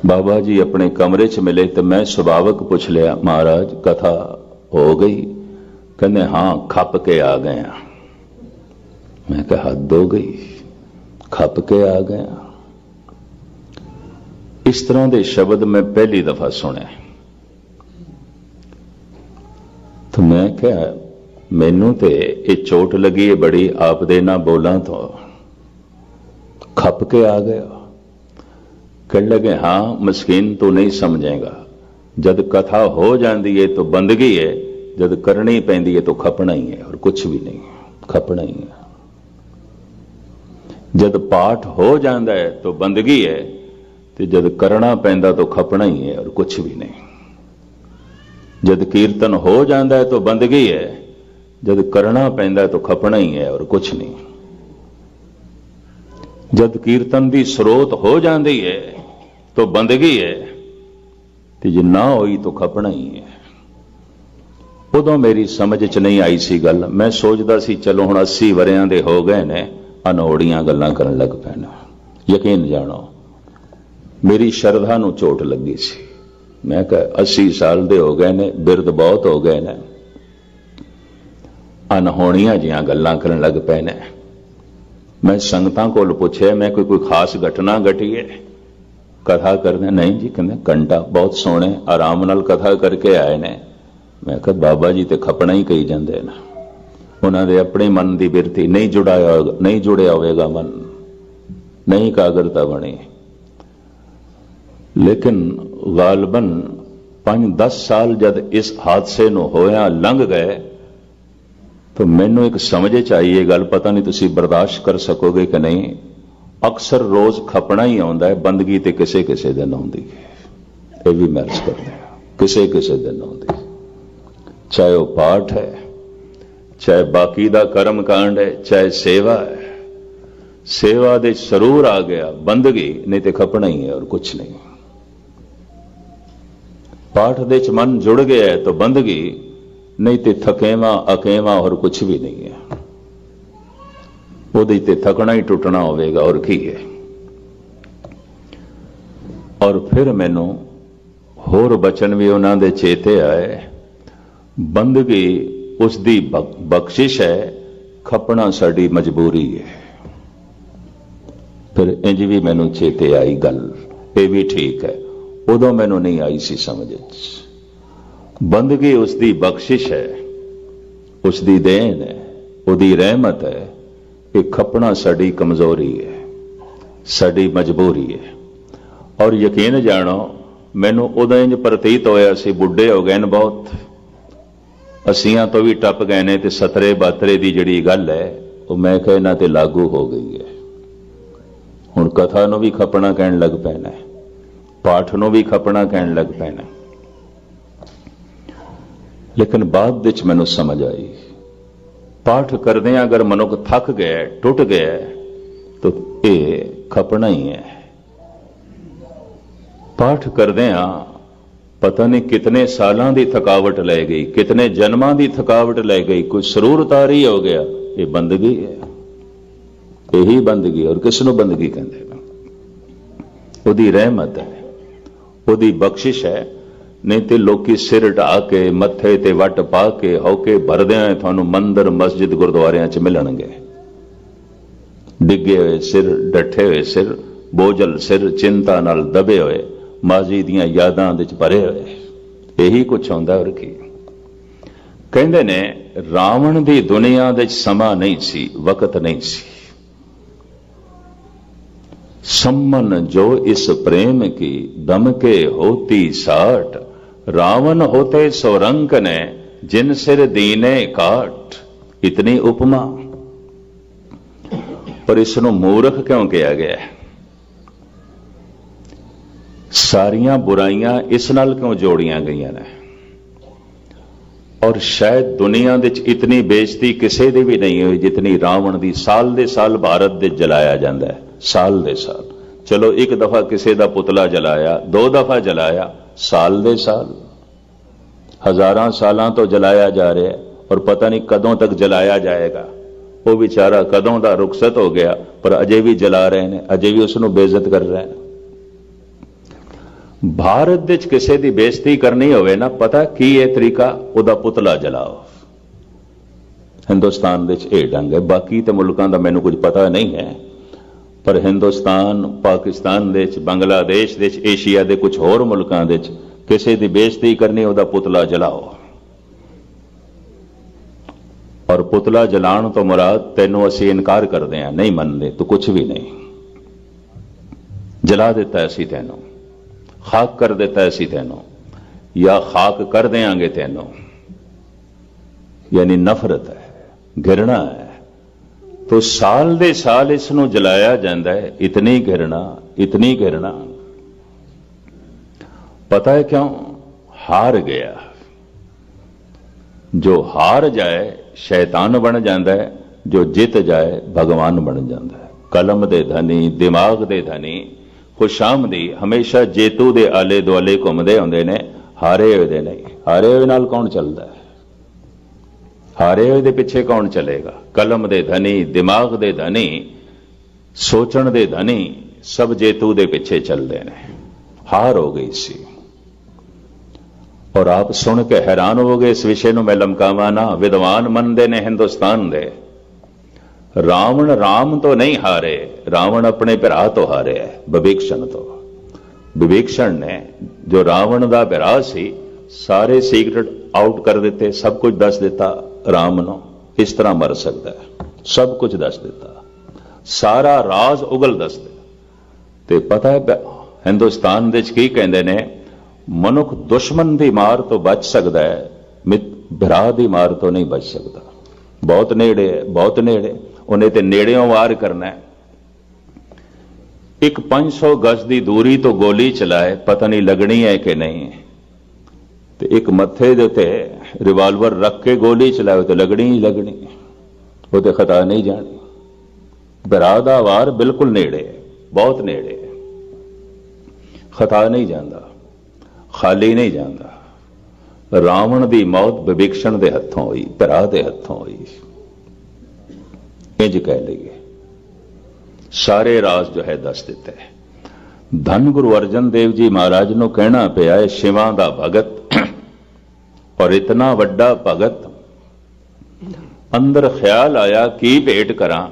बाबा जी अपने कमरे च मिले तो मैं सुभावक पूछ लिया, महाराज कथा हो गई? कहने हाँ, खप के आ गया। मैं कहा हद हो गई, खप के आ गया। इस तरह के शब्द मैं पहली दफा सुने। तो मैं क्या, मैनू तो ये चोट लगी है बड़ी, आप दे ना बोला तो खप के आ गया। कह लगे हाँ मस्कीन तू नहीं समझेगा, जद कथा हो जाती है तो बंदगी है, जद करनी पैंदी है तो खपना ही है और कुछ भी नहीं, खपना ही है। जद पाठ हो जाता है तो बंदगी है, तो जद करना पैंदा तो खपना ही है और कुछ भी नहीं। जद कीर्तन हो जाता है तो बंदगी है, जद करना पैंदा तो खपना ही है और कुछ नहीं। जद कीर्तन की स्रोत हो जाती है तो बंदगी है, तो जे ना होई तो खपना ही है। उदों मेरी समझ च नहीं आई सी गल। मैं सोचता सी चलो हुण 80 वरियां दे हो गए ने, अनोड़ियां गल्लां करन लग पैना। यकीन जानो मेरी शरधा नूं चोट लगी सी। मैं कहा 80 साल दे हो गए ने, बिरद बहुत हो गए ने, अनहोणियां जिहां गल्लां करन लग पए ने। मैं संगतां कोल पुछया, मैं कोई खास घटना घटी है? कथा करदे नहीं जी, कहंदे घंटा बहुत सोहणे आराम नाल कथा करके आए ने। मैं कहा बाबा जी ते खपना ही कही जांदे ने, उन्हां दे अपने मन की बिरती नहीं जुड़िया होवेगा मन, नहीं कागरता बनी। लेकिन गालबन 5-10 साल जद इस हादसे नूं होया लंघ गए तो मैनू एक समझ च आई ये गल, पता नहीं तुसी बर्दाश्त कर सकोगे कि नहीं। अक्सर रोज खपना ही आउंदा है, बंदगी ते किसे किसे दिन आउंदी है। ये भी महसूस करते हैं, किसे किसे दिन आउंदी है। चाहे वह पाठ है, चाहे बाकी दा कर्म कांड है, चाहे सेवा है। सेवा दे जरूर आ गया, बंदगी नहीं ते खपना ही है और कुछ नहीं। पाठ दे च मन जुड़ गया है तो बंदगी, नहीं तो थकेवा अकेवा और कुछ भी नहीं है। ਉਹਦੇ ਤੇ थकना ही टुटना होगा और की है। और फिर मैनू होर बचन भी उन्होंने दे चेते आए, बंदगी उसकी बख्शिश है, खपना साड़ी मजबूरी है। फिर इंज भी मैनू चेते आई गल, ये भी ठीक है, उदों मैनू नहीं आई सी समझ। बंदगी उसकी बख्शिश है, उसकी देन है, उसकी रहमत है। कि खपना साड़ी कमजोरी है, साड़ी मजबूरी है। और यकीन जानो मैनू उदों इंज प्रतीत होया सी बुढ़े हो गए बहुत, असियां तो भी टप गए ने, ते 17-72 की जिहड़ी गल है वो मैं कह इन्हां ते लागू हो गई है। हुण कथा नूं भी खपना कहण लग पैना, पाठ नूं भी खपना कहण लग पैना। लेकिन बाद विच मैनू समझ आई, पाठ करदे अगर मनुख थक गया, टुट गया, तो ये खपना ही है। पाठ करदे पता नहीं कितने सालों की थकावट लै गई, कितने जन्मां की थकावट लै गई, कोई सरूर तारी हो गया। ये बंदगी है, यही बंदगी। और किस नूं बंदगी कहंदे? उहदी रहमत है, उहदी बख्शिश है। नहीं तो लोग सिर ढा के मत्थे ते वट पा के होके भरदे थानू मंदिर मस्जिद गुरुद्वारियां च मिलणगे। डिगे हुए सिर, डठे हुए सिर, बोझल सिर, चिंता नाल दबे हुए, माजी दियां यादां विच भरे हुए, यही कुछ होंदा। और की कहंदे ने, रावण दी दुनिया दे समा नहीं सी, वक्त नहीं सी। सम्मन जो इस प्रेम की दम के होती साठ, रावण होते सोरंक ने जिन सिर दीने काट। इतनी उपमा, पर इसनों मूर्ख क्यों किया गया है? ਸਾਰੀਆਂ ਬੁਰਾਈਆਂ ਇਸ ਨਾਲ ਕਿਉਂ ਜੋੜੀਆਂ ਗਈਆਂ ਨੇ? ਔਰ ਸ਼ਾਇਦ ਦੁਨੀਆ ਦੇ ਵਿੱਚ ਇਤਨੀ ਬੇਇੱਜ਼ਤੀ ਕਿਸੇ ਦੀ ਵੀ ਨਹੀਂ ਹੋਈ ਜਿਤਨੀ ਰਾਵਣ ਦੀ। ਸਾਲ ਦੇ ਸਾਲ ਭਾਰਤ ਦੇ ਜਲਾਇਆ ਜਾਂਦਾ ਹੈ, ਸਾਲ ਦੇ ਸਾਲ। ਚਲੋ ਇੱਕ ਦਫਾ ਕਿਸੇ ਦਾ ਪੁਤਲਾ ਜਲਾਇਆ, 2 ਦਫਾ ਜਲਾਇਆ, ਸਾਲ ਦੇ ਸਾਲ, ਹਜ਼ਾਰਾਂ ਸਾਲਾਂ ਤੋਂ ਜਲਾਇਆ ਜਾ ਰਿਹਾ ਹੈ। ਔਰ ਪਤਾ ਨਹੀਂ ਕਦੋਂ ਤੱਕ ਜਲਾਇਆ ਜਾਏਗਾ। ਉਹ ਵਿਚਾਰਾ ਕਦੋਂ ਦਾ ਰੁਖਸਤ ਹੋ ਗਿਆ, ਪਰ ਅਜੇ ਵੀ ਜਲਾ ਰਹੇ ਨੇ, ਅਜੇ ਵੀ ਉਸ ਨੂੰ ਬੇਇੱਜ਼ਤ ਕਰ ਰਹੇ ਨੇ। ਭਾਰਤ ਵਿੱਚ ਕਿਸੇ ਦੀ ਬੇਇੱਜ਼ਤੀ ਕਰਨੀ ਹੋਵੇ ਨਾ, ਪਤਾ ਕੀ ਇਹ ਤਰੀਕਾ? ਉਹਦਾ ਪੁਤਲਾ ਜਲਾਓ। ਹਿੰਦੁਸਤਾਨ ਵਿੱਚ ਇਹ ਢੰਗ ਹੈ। ਬਾਕੀ ਤੇ ਮੁਲਕਾਂ ਦਾ ਮੈਨੂੰ ਕੁਝ ਪਤਾ ਨਹੀਂ ਹੈ, ਪਰ ਹਿੰਦੁਸਤਾਨ, ਪਾਕਿਸਤਾਨ ਦੇ ਵਿੱਚ, ਬੰਗਲਾਦੇਸ਼ ਦੇ ਵਿੱਚ, ਏਸ਼ੀਆ ਦੇ ਕੁਝ ਹੋਰ ਮੁਲਕਾਂ ਦੇ ਵਿੱਚ ਕਿਸੇ ਦੀ ਬੇਇੱਜ਼ਤੀ ਕਰਨੀ, ਉਹਦਾ ਪੁਤਲਾ ਜਲਾਓ। ਔਰ ਪੁਤਲਾ ਜਲਾਉਣ ਤੋਂ ਮੁਰਾਦ ਤੈਨੂੰ ਅਸੀਂ ਇਨਕਾਰ ਕਰਦੇ ਹਾਂ, ਨਹੀਂ ਮੰਨਦੇ, ਤੂੰ ਕੁਝ ਵੀ ਨਹੀਂ। ਜਲਾ ਦਿੱਤਾ ਅਸੀਂ ਤੈਨੂੰ, ਖਾਕ ਕਰ ਦਿੱਤਾ ਅਸੀਂ ਤੈਨੂੰ, ਜਾਂ ਖਾਕ ਕਰ ਦੇਾਂਗੇ ਤੈਨੂੰ। ਯਾਨੀ ਨਫ਼ਰਤ ਹੈ, ਘਿਰਣਾ ਹੈ। ਤੋ ਸਾਲ ਦੇ ਸਾਲ ਇਸ ਨੂੰ ਜਲਾਇਆ ਜਾਂਦਾ ਹੈ। ਇਤਨੀ ਘਿਰਣਾ, ਇਤਨੀ ਘਿਰਣਾ। ਪਤਾ ਹੈ ਕਿਉਂ? ਹਾਰ ਗਿਆ। ਜੋ ਹਾਰ ਜਾਏ ਸ਼ੈਤਾਨ ਬਣ ਜਾਂਦਾ ਹੈ, ਜੋ ਜਿੱਤ ਜਾਏ ਭਗਵਾਨ ਬਣ ਜਾਂਦਾ ਹੈ। ਕਲਮ ਦੇ ਧਨੀ, ਦਿਮਾਗ ਦੇ ਧਨੀ, ਖੁਸ਼ਾਮਦੀ ਹਮੇਸ਼ਾ ਜੇਤੂ ਦੇ ਆਲੇ ਦੁਆਲੇ ਘੁੰਮਦੇ ਹੁੰਦੇ ਨੇ, ਹਾਰੇ ਹੋਏ ਦੇ ਨਹੀਂ। ਹਾਰੇ ਹੋਏ ਨਾਲ ਕੌਣ ਚੱਲਦਾ ਹੈ? ਹਾਰੇ ਹੋਏ ਦੇ ਪਿੱਛੇ ਕੌਣ ਚੱਲੇਗਾ? ਕਲਮ ਦੇ ਧਨੀ, ਦਿਮਾਗ ਦੇ ਧਨੀ, ਸੋਚਣ ਦੇ ਧਨੀ ਸਭ ਜੇਤੂ ਦੇ ਪਿੱਛੇ ਚੱਲਦੇ ਨੇ। ਹਾਰ ਹੋ ਗਈ ਸੀ। ਔਰ ਆਪ ਸੁਣ ਕੇ ਹੈਰਾਨ ਹੋਵੋਗੇ। ਇਸ ਵਿਸ਼ੇ ਨੂੰ ਮੈਂ ਲਮਕਾਵਾਂ ਨਾ, ਵਿਦਵਾਨ ਮੰਨਦੇ ਨੇ ਹਿੰਦੁਸਤਾਨ ਦੇ, ਰਾਵਣ ਰਾਮ ਤੋਂ ਨਹੀਂ ਹਾਰੇ, ਰਾਵਣ ਆਪਣੇ ਭਰਾ ਤੋਂ ਹਾਰਿਆ, ਵਿਭੀਸ਼ਣ ਤੋਂ। ਵਿਭੀਸ਼ਣ ਨੇ, ਜੋ ਰਾਵਣ ਦਾ ਭਰਾ ਸੀ, ਸਾਰੇ ਸੀਕ੍ਰੇਟ ਆਊਟ ਕਰ ਦਿੱਤੇ, ਸਭ ਕੁਝ ਦੱਸ ਦਿੱਤਾ ਰਾਮ ਨੂੰ, ਇਸ ਤਰ੍ਹਾਂ ਮਰ ਸਕਦਾ ਹੈ, ਸਭ ਕੁਝ ਦੱਸ ਦਿੱਤਾ, ਸਾਰਾ ਰਾਜ਼ ਉਗਲ ਦੱਸ ਦਿੱਤਾ। ਤੇ ਪਤਾ ਹੈ ਹਿੰਦੁਸਤਾਨ ਦੇ ਵਿੱਚ ਕੀ ਕਹਿੰਦੇ ਨੇ? ਮਨੁੱਖ ਦੁਸ਼ਮਣ ਦੀ ਮਾਰ ਤੋਂ ਬਚ ਸਕਦਾ ਹੈ, ਭਰਾ ਦੀ ਮਾਰ ਤੋਂ ਨਹੀਂ ਬਚ ਸਕਦਾ। ਬਹੁਤ ਨੇੜੇ ਹੈ, ਬਹੁਤ ਨੇੜੇ। ਉਹਨੇ ਤੇ ਨੇੜਿਓਂ ਵਾਰ ਕਰਨਾ ਹੈ। ਇੱਕ 500 ਗਜ਼ ਦੀ ਦੂਰੀ ਤੋਂ ਗੋਲੀ ਚਲਾਏ, ਪਤਾ ਨਹੀਂ ਲੱਗਣੀ ਹੈ ਕਿ ਨਹੀਂ, ਤੇ ਇੱਕ ਮੱਥੇ ਦੇ ਉੱਤੇ ਰਿਵਾਲਵਰ ਰੱਖ ਕੇ ਗੋਲੀ ਚਲਾਏ ਤਾਂ ਲੱਗਣੀ ਹੀ ਲੱਗਣੀ, ਉਹ ਤੇ ਖਤਾ ਨਹੀਂ ਜਾਣੀ। ਭਰਾ ਦਾ ਵਾਰ ਬਿਲਕੁਲ ਨੇੜੇ, ਬਹੁਤ ਨੇੜੇ, ਖਤਾ ਨਹੀਂ ਜਾਂਦਾ, ਖਾਲੀ ਨਹੀਂ ਜਾਂਦਾ। ਰਾਵਣ ਦੀ ਮੌਤ ਵਿਭੀਸ਼ਣ ਦੇ ਹੱਥੋਂ ਹੋਈ, ਭਰਾ ਦੇ ਹੱਥੋਂ ਹੋਈ, ਇੰਜ ਕਹਿ ਲਈਏ। ਸਾਰੇ ਰਾਜ਼ ਜੋ ਹੈ ਦੱਸ ਦਿੱਤੇ। ਧੰਨ ਗੁਰੂ ਅਰਜਨ ਦੇਵ ਜੀ ਮਹਾਰਾਜ ਨੂੰ ਕਹਿਣਾ ਪਿਆ ਹੈ, ਸ਼ਿਵਾਂ ਦਾ ਭਗਤ ਔਰ ਇਤਨਾ ਵੱਡਾ ਭਗਤ। ਅੰਦਰ ਖਿਆਲ ਆਇਆ ਕੀ ਭੇਟ ਕਰਾਂ,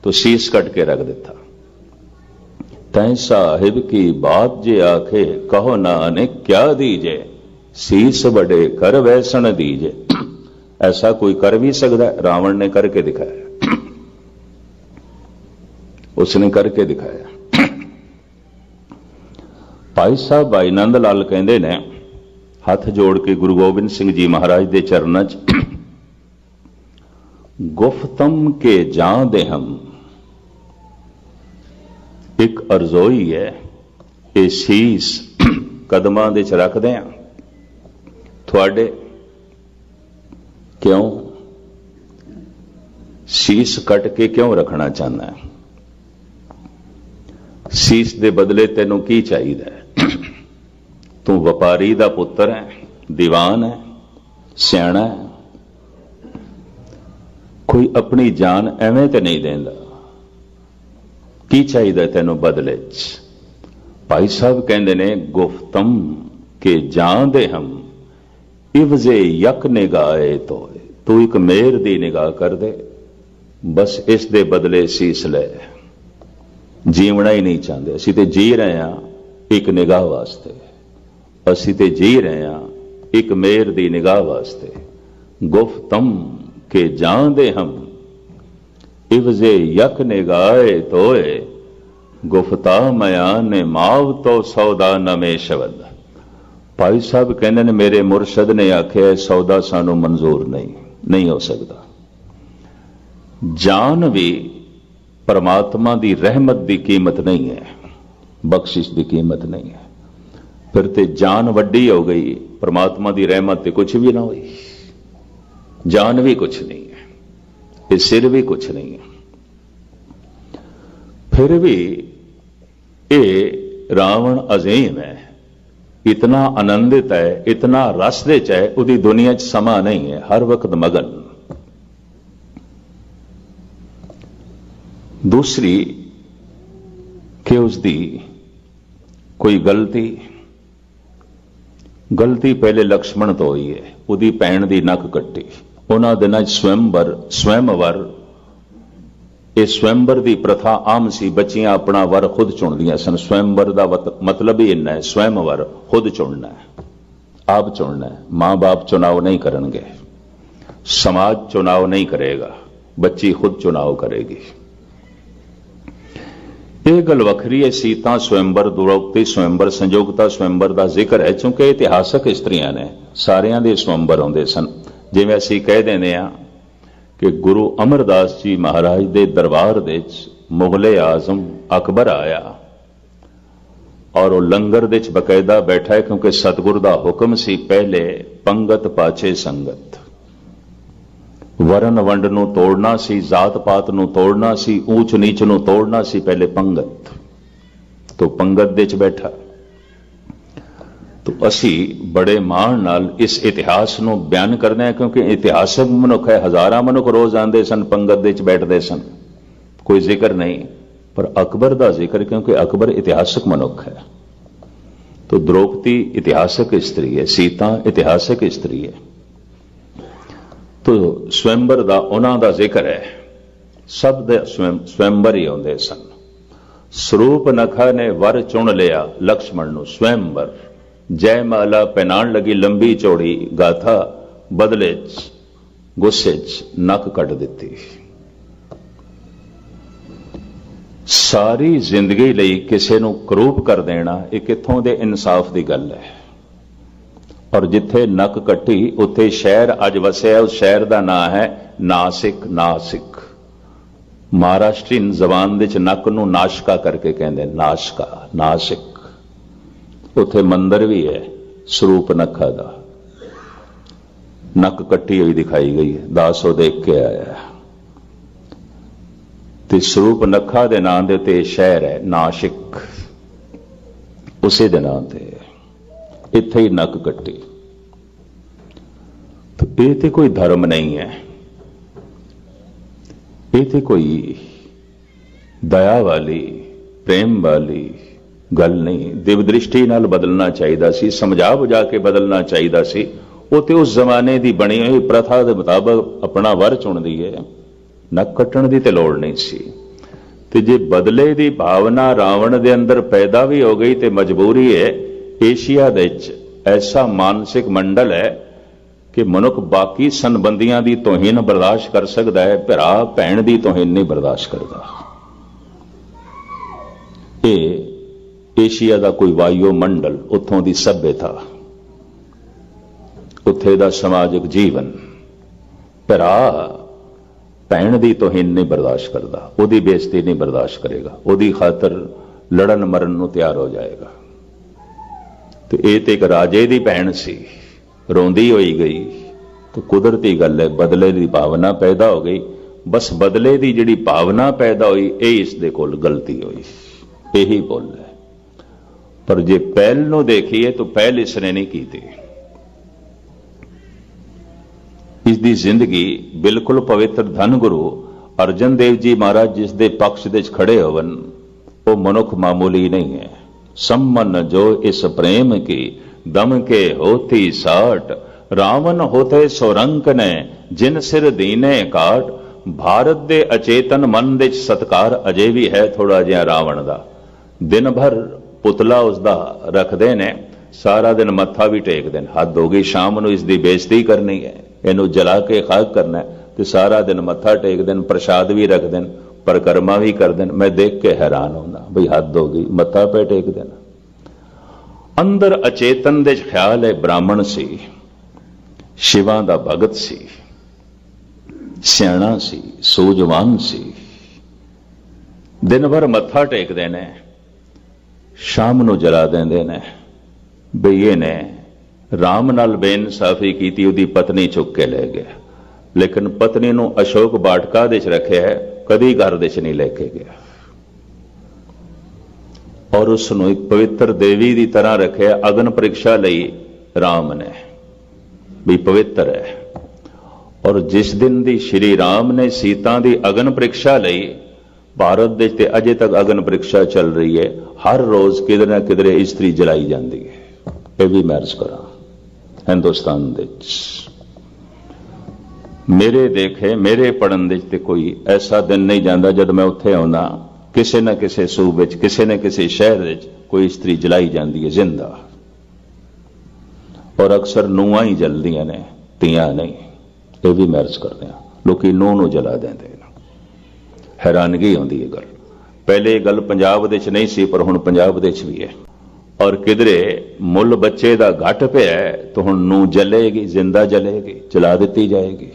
तो शीश कट के रख देता। तै साहिब की बात जे आखे, कहो नानक क्या दीजे, शीश बड़े कर वैसन दीजे। ऐसा कोई कर भी सकता है? रावण ने करके दिखाया, उसने करके दिखाया। भाई साहब भाई नंद लाल कहते ने, हथ जोड़ के गुरु गोबिंद सिंह जी महाराज के चरणों च, गुफ्तम के जां दे हम, एक अरजोई है, ये शीस कदमां दे च रखदे आ तुहाडे। क्यों शीस कट के क्यों रखना चाहना है? शीस दे बदले तेनों की चाहिए? तू व्यापारी दा पुत्र है, दीवान है, सियाणा है, कोई अपनी जान एवें ते नहीं देंदा। की चाहिए तेनों बदले च? भाई साहब कहते ने, गुफ्तम के जान दे हम, इवजे यक निगाहे तो, तू एक मेहर दी निगाह कर दे, बस इस दे बदले सीस ले। जीवना ही नहीं चाहते, असी तो जी रहे हैं एक निगाह वास्ते, असी तो जी रहे हैं एक मेहर दी निगाह वास्ते। गुफ्तम के जान दे हम, इवजे यक निगाहे तोए, गुफ्ता मया ने माव तो सौदा नमे शब्द। भाई साहब कहते ने, मेरे मुरशद ने आख्या सौदा सानू मंजूर नहीं हो सकता। जान भी परमात्मा की रहमत की कीमत नहीं है, बख्शिश की कीमत नहीं है। फिर तो जान वड्डी हो गई, परमात्मा की रहमत ते कुछ भी ना हुई। जान भी कुछ नहीं है, ये सिर भी कुछ नहीं है। फिर भी ये रावण अजीम है, इतना आनंदित है, इतना रस दे च है, उसकी दुनिया च समा नहीं है, हर वक्त मगन। दूसरी कि उसकी कोई गलती पहले लक्ष्मण तो हुई है, उसकी भैन की नक कट्टी। उन्होंने दिनों स्वयंवर ये स्वयंवर की प्रथा आम सी, बच्चियां अपना वर खुद चुनदियां सन। स्वयंवर का मतलब ही इन्ना है, स्वयंवर खुद चुनना है, आप चुनना है। मां बाप चुनाव नहीं करेंगे, समाज चुनाव नहीं करेगा, बच्ची खुद चुनाव करेगी। यह गल वखरी है। सीता स्वयंवर, द्रौपदी स्वयंवर, संयोगता स्वयंवर का जिक्र है, क्योंकि इतिहासक स्त्रियां ने सारियां दे स्वयंवर आउंदे सन। जिवें असीं कह देंदे आ कि गुरु अमरदास जी महाराज के दरबार दे मुगले आजम अकबर आया और वह लंगर दे बकायदा बैठा है, क्योंकि सतगुर का हुक्म सी, पहले पंगत पाछे संगत। वरण वंड नूं तोड़ना सी, जात पात नूं तोड़ना सी, ऊंच नीच नूं तोड़ना सी, पहले पंगत। तो पंगत दे बैठा। तो असी बड़े मान नाल इस इतिहास नूं बयान करने हैं, क्योंकि इतिहासक मनुख है। हजारां मनुख रोज आंदे सन, पंगत दे बैठते सन, कोई जिक्र नहीं। पर अकबर का जिक्र, क्योंकि अकबर इतिहासक मनुख है। तो द्रौपदी इतिहासक स्त्री है, सीता इतिहासक स्त्री है। तो स्वयंवर का उन्हां दा जिक्र है, सब दे स्वयंवर ही आउंदे सन। स्वरूप नखा ने वर चुन लिया लक्ष्मण नूं स्वयंवर। जयमाला पहनाण लगी लंबी चौड़ी, गाथा बदले गुस्से नक कट दी। सारी जिंदगी लई किसी नूं करूप कर देना, ये कित्थों दे इंसाफ की गल है। और जिथे नक कट्टी उत्थे शहर अज वसिया, उस शहर का नाम है नासिक। नासिक महाराष्ट्रीन जबान दे नक नूं नाशका करके कहते, नाशका, नासिक। उत्थे मंदिर भी है स्वरूप नखा का, नक कट्टी हुई दिखाई गई है, दासो देख के आया। ते स्वरूप नखा दे नाम दे उत्ते शहर है नाशिक, उसे दे नाम ते इत्थे ही नक कट्टी। तो ये तो कोई धर्म नहीं है, ये तो कोई दया वाली प्रेम वाली गल नहीं। दिव दृष्टि नाल बदलना चाहिए सी, समझा बुझा के बदलना चाहिए सी। वो तो उस जमाने की बनी हुई प्रथा के मुताबिक अपना वर चुनती है, नक कट्टण की तो लोड़ नहीं सी। ते जे बदले की भावना रावण के अंदर पैदा भी हो गई तो मजबूरी है। एशिया दे ऐसा मानसिक मंडल है कि मनुख बाकी संबंधियों की तोहीन बर्दाश्त कर सकता है, भरा भैन की तोहीन नहीं बर्दाश्त करता। ये एशिया का कोई वायु मंडल, उत्थों की सभ्यता, उत्थे दा समाजिक जीवन भरा भैन की तोहीन नहीं बर्दाश्त करता, उसकी बेइज्जती नहीं बर्दाश्त करेगा, उसकी खातर लड़न मरन नूं तैयार हो जाएगा। तो ये तो एक राजे की भैन सी, रोंदी होई गई। तो कुदरती गल है, बदले की भावना पैदा हो गई। बस बदले की जिहड़ी भावना पैदा हुई, ये इसदे कोल गलती हुई, यही बोल है। पर जे पहल नूं देखिए तो पहल इसने नहीं की थी। इसकी जिंदगी बिल्कुल पवित्र। धन गुरु अर्जन देव जी महाराज जिस दे पक्ष दे खड़े होवन, वो मनुख मामूली नहीं है। सम्मन जो इस प्रेम की दम के होती साठ, रावण होते सोरंक ने जिन सिर दीने काट। भारत दे अचेतन मन दे सत्कार अजे भी है थोड़ा जिहा रावण दा। दिन भर पुतला उसका रखते ने, सारा दिन मत्था भी टेकते हैं। हद हो गई, शाम को इसकी बेइज्जती करनी है, इनू जला के खाक करना है, तो सारा दिन मत्था टेकते हैं, प्रसाद भी रखते हैं, परिक्रमा भी करते हैं। मैं देख के हैरान होना, बई हद हो गई, मत्था पे टेक देना। अंदर अचेतन दे ख्याल है ब्राह्मण सी, शिवां दा भगत सी, सियाणा सी, सूझवान सी। दिन भर मत्था टेकते हैं, शाम ਨੂੰ ਜਲਾ ਦਿੰਦੇ ਨੇ ਬਈ ਇਹਨੇ ਰਾਮ ਨਾਲ ਬੇਇਨਸਾਫੀ ਕੀਤੀ, ਉਹਦੀ ਪਤਨੀ ਚੁੱਕ ਕੇ ਲੈ ਗਿਆ। ਲੇਕਿਨ ਪਤਨੀ ਨੂੰ ਅਸ਼ੋਕ ਬਾਟਕਾ ਦੇ ਚ ਰੱਖਿਆ ਹੈ, ਕਦੀ ਘਰ ਦੇ ਚ ਨਹੀਂ ਲੈ ਕੇ ਗਿਆ। ਔਰ ਉਸ ਨੂੰ ਇੱਕ ਪਵਿੱਤਰ ਦੇਵੀ ਦੀ ਤਰ੍ਹਾਂ ਰੱਖਿਆ ਅਗਨ ਪ੍ਰੀਖਿਆ ਲਈ ਰਾਮ ਨੇ ਵੀ ਪਵਿੱਤਰ ਹੈ। ਔਰ ਜਿਸ ਦਿਨ ਦੀ ਸ਼੍ਰੀ ਰਾਮ ਨੇ ਸੀਤਾ ਦੀ ਅਗਨ ਪ੍ਰੀਖਿਆ ਲਈ, ਭਾਰਤ ਦੇ ਤੇ ਅਜੇ ਤੱਕ ਅਗਨ ਪ੍ਰੀਖਿਆ ਚੱਲ ਰਹੀ ਹੈ। ਹਰ ਰੋਜ਼ ਕਿਧਰੇ ਨਾ ਕਿਧਰੇ ਇਸਤਰੀ ਜਲਾਈ ਜਾਂਦੀ ਹੈ। ਇਹ ਵੀ ਮੈਂ ਅਰਜ਼ ਕਰਾਂ ਹਿੰਦੁਸਤਾਨ ਦੇ ਵਿੱਚ ਮੇਰੇ ਦੇਖੇ, ਮੇਰੇ ਪੜਨ ਦੇ ਤੇ ਕੋਈ ਐਸਾ ਦਿਨ ਨਹੀਂ ਜਾਂਦਾ ਜਦ ਮੈਂ ਉੱਥੇ ਆਉਣਾ, ਕਿਸੇ ਨਾ ਕਿਸੇ ਸੂਬੇ ਵਿੱਚ, ਕਿਸੇ ਨਾ ਕਿਸੇ ਸ਼ਹਿਰ ਵਿੱਚ ਕੋਈ ਇਸਤਰੀ ਜਲਾਈ ਜਾਂਦੀ ਹੈ ਜ਼ਿੰਦਾ। ਔਰ ਅਕਸਰ ਨੂੰਹਾਂ ਹੀ ਜਲਦੀਆਂ ਨੇ, ਧੀਆਂ ਨਹੀਂ। ਇਹ ਵੀ ਮੈਂ ਅਰਜ਼ ਕਰਦੇ ਹਾਂ, ਲੋਕੀ ਨੂੰਹ ਨੂੰ ਜਲਾ ਦਿੰਦੇ ਨੇ। ਹੈਰਾਨਗੀ ਆਉਂਦੀ ਹੈ ਗੱਲ। ਪਹਿਲੇ ਇਹ ਗੱਲ ਪੰਜਾਬ ਦੇ ਚ ਨਹੀਂ ਸੀ, ਪਰ ਹੁਣ ਪੰਜਾਬ ਦੇ ਚ ਵੀ ਹੈ। ਔਰ ਕਿਧਰੇ ਮੁੱਲ ਬੱਚੇ ਦਾ ਘਟ ਪਿਆ ਤਾਂ ਹੁਣ ਨੂੰਹ ਜਲੇਗੀ, ਜ਼ਿੰਦਾ ਜਲੇਗੀ, ਜਲਾ ਦਿੱਤੀ ਜਾਏਗੀ।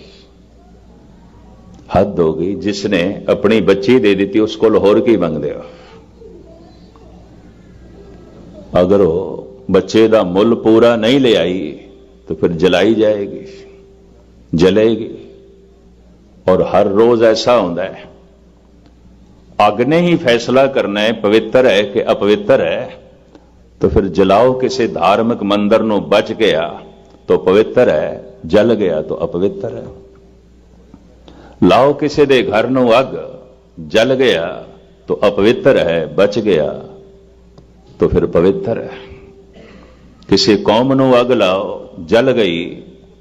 ਹੱਦ ਹੋ ਗਈ। ਜਿਸਨੇ ਆਪਣੀ ਬੱਚੀ ਦੇ ਦਿੱਤੀ ਉਸ ਕੋਲ ਹੋਰ ਕੀ ਮੰਗਦੇ ਹੋ? ਅਗਰ ਉਹ ਬੱਚੇ ਦਾ ਮੁੱਲ ਪੂਰਾ ਨਹੀਂ ਲੈ ਆਈ तो फिर जलाई जाएगी, जलेगी। और हर रोज ऐसा होता है, अग ने ही फैसला करना है पवित्र है कि अपवित्र है। तो फिर जलाओ किसी धार्मिक मंदिर ਨੂੰ बच गया तो पवित्र है, जल गया तो अपवित्र है। लाओ किसी दे घर ਨੂੰ अग, जल गया तो अपवित्र है, बच गया तो फिर पवित्र है। किसी कौम ਨੂੰ अग लाओ, जल गई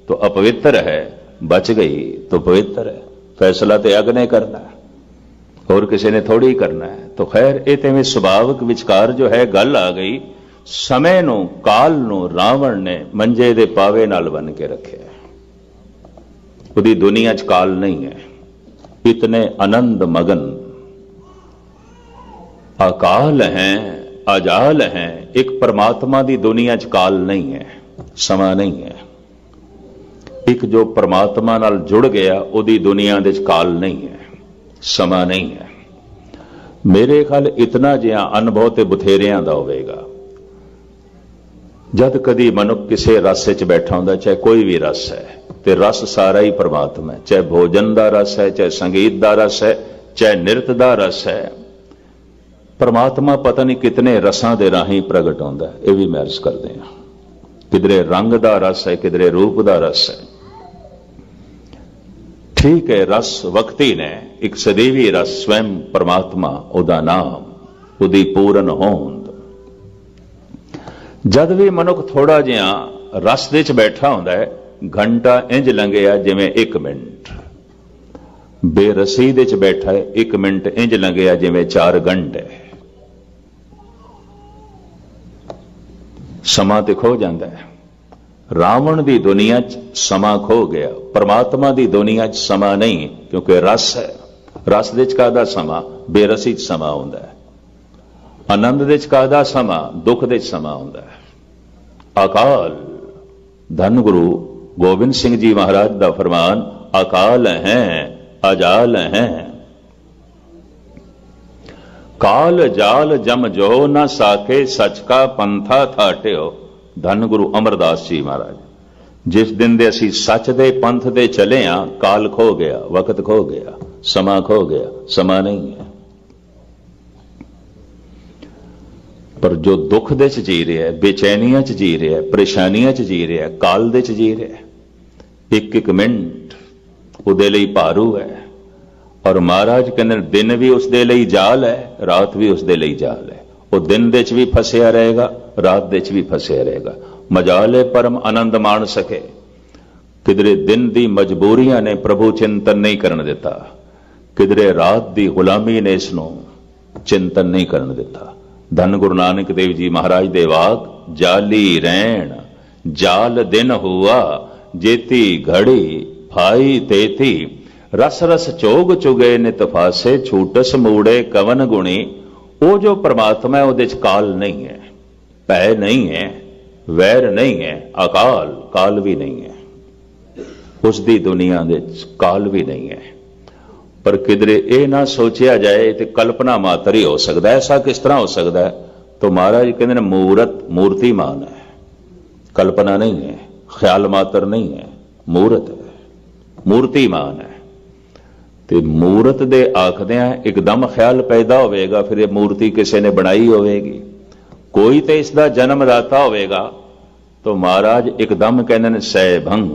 तो अपवित्र है, बच गई तो पवित्र है। फैसला तो अग ने करना है, और किसी ने थोड़ी करना है। तो खैर ये तो सुभाविक विचकार जो है गल आ गई। समय ਨੂੰ ਕਾਲ ਨੂੰ ਰਾਵਣ ਨੇ ਮੰਜੇ ਦੇ ਪਾਵੇ ਨਾਲ ਬਨ ਕੇ ਰੱਖਿਆ। ਉਹਦੀ ਦੁਨੀਆ 'ਚ ਕਾਲ ਨਹੀਂ ਹੈ। ਇਤਨੇ ਆਨੰਦ ਮਗਨ ਅਕਾਲ ਹੈ, ਅਜਾਲ ਹੈ। ਇੱਕ ਪਰਮਾਤਮਾ ਦੀ ਦੁਨੀਆ 'ਚ ਕਾਲ ਨਹੀਂ ਹੈ, ਸਮਾਂ ਨਹੀਂ ਹੈ। ਇੱਕ ਜੋ ਪਰਮਾਤਮਾ ਨਾਲ ਜੁੜ ਗਿਆ ਉਹਦੀ ਦੁਨੀਆ ਦੇ 'ਚ ਕਾਲ ਨਹੀਂ ਹੈ, ਸਮਾਂ ਨਹੀਂ ਹੈ। ਮੇਰੇ ਖਿਆਲ ਇਤਨਾ ਜਿਹਾ ਅਨੁਭਵ ਤੇ ਬਥੇਰਿਆਂ ਦਾ ਹੋਵੇਗਾ। जद कदी मनुख किसी रस च बैठा होंदा, चाहे कोई भी रस है, तो रस सारा ही परमात्मा है। चाहे भोजन का रस है, चाहे संगीत का रस है, चाहे नृत्य का रस है। परमात्मा पता नहीं कितने रसां दे राही प्रगट होंदा है। यह भी मैं अर्ज करते हैं, किधरे रंग का रस है, किधरे रूप का रस है। ठीक है, रस वक्ती ने, एक सदैवी रस स्वयं परमात्मा, उदा नाम, उदी पूर्ण होंद। जद भी मनुख थोड़ा जिहा रस दे च बैठा होंदा है, घंटा इंज लंघिया जिवें 1 मिनट। बेरसी दे च बैठा है, 1 मिनट इंज लंघिया जिवें 4 घंटे। समा ते खो जाता है। रावण दी दुनिया च समा खो गया, परमात्मा दी दुनिया च समा नहीं, क्योंकि रस है। रस दे च काहदा समा? बेरसी च समा हुंदा है। आनंद दे च काहदा समा? दुख दे च समा हुंदा है। अकाल, धन गुरु गोबिंद सिंह जी महाराज दा फरमान, अकाल है, अजाल है। काल जाल जम जो न साके, सच का पंथा थाटियो। धन गुरु अमरदास जी महाराज, जिस दिन दे असी सच दे पंथ दे चले हां, काल खो गया, वक्त खो गया, समा खो गया, समा नहीं है। पर जो दुख दे च जी रहा है, बेचैनियां च जी रहा है, परेशानियां च जी रहा है, काल दे च जी रहा है। एक एक मिनट उहदे लई भारू है। और महाराज कहते दिन भी उसदे लई जाल है, रात भी उसदे लई जाल है। वो दिन दे च भी फसिया रहेगा, रात दे च भी फसिया रहेगा। मजाले परम आनंद माण सके। किधरे दिन दी मजबूरियां ने प्रभु चिंतन नहीं करन दिता, किधरे रात दी गुलामी ने इसनों चिंतन नहीं करन दिता। धन गुरु नानक देव जी महाराज दे वाक, जाली रैन जाल दिन हुआ, जेती घड़ी फाई तेती। रस रस चोग चुगे नित फासे, छूटस मूड़े कवन गुणी। वो जो परमात्मा है उहदे च काल नहीं है, भय नहीं है, वैर नहीं है, अकाल, काल भी नहीं है। उसदी दुनिया दे काल भी नहीं है। पर किधरे ये ना सोचा जाए तो कल्पना मात्र ही हो सकता है। ऐसा किस तरह हो सकता है? तो महाराज कहते हैं मूर्त मूर्तिमान है, कल्पना नहीं है, ख्याल मात्र नहीं है, मूर्त है, मूर्तिमान है। ਤੇ ਮੂਰਤ ਦੇ ਆਖਦਿਆਂ ਇੱਕਦਮ ਖਿਆਲ ਪੈਦਾ ਹੋਵੇਗਾ, ਫਿਰ ਇਹ ਮੂਰਤੀ ਕਿਸੇ ਨੇ ਬਣਾਈ ਹੋਵੇਗੀ, ਕੋਈ ਤੇ ਇਸ ਦਾ ਜਨਮਦਾਤਾ ਹੋਵੇਗਾ। तो महाराज एकदम कहते हैं सैभंग,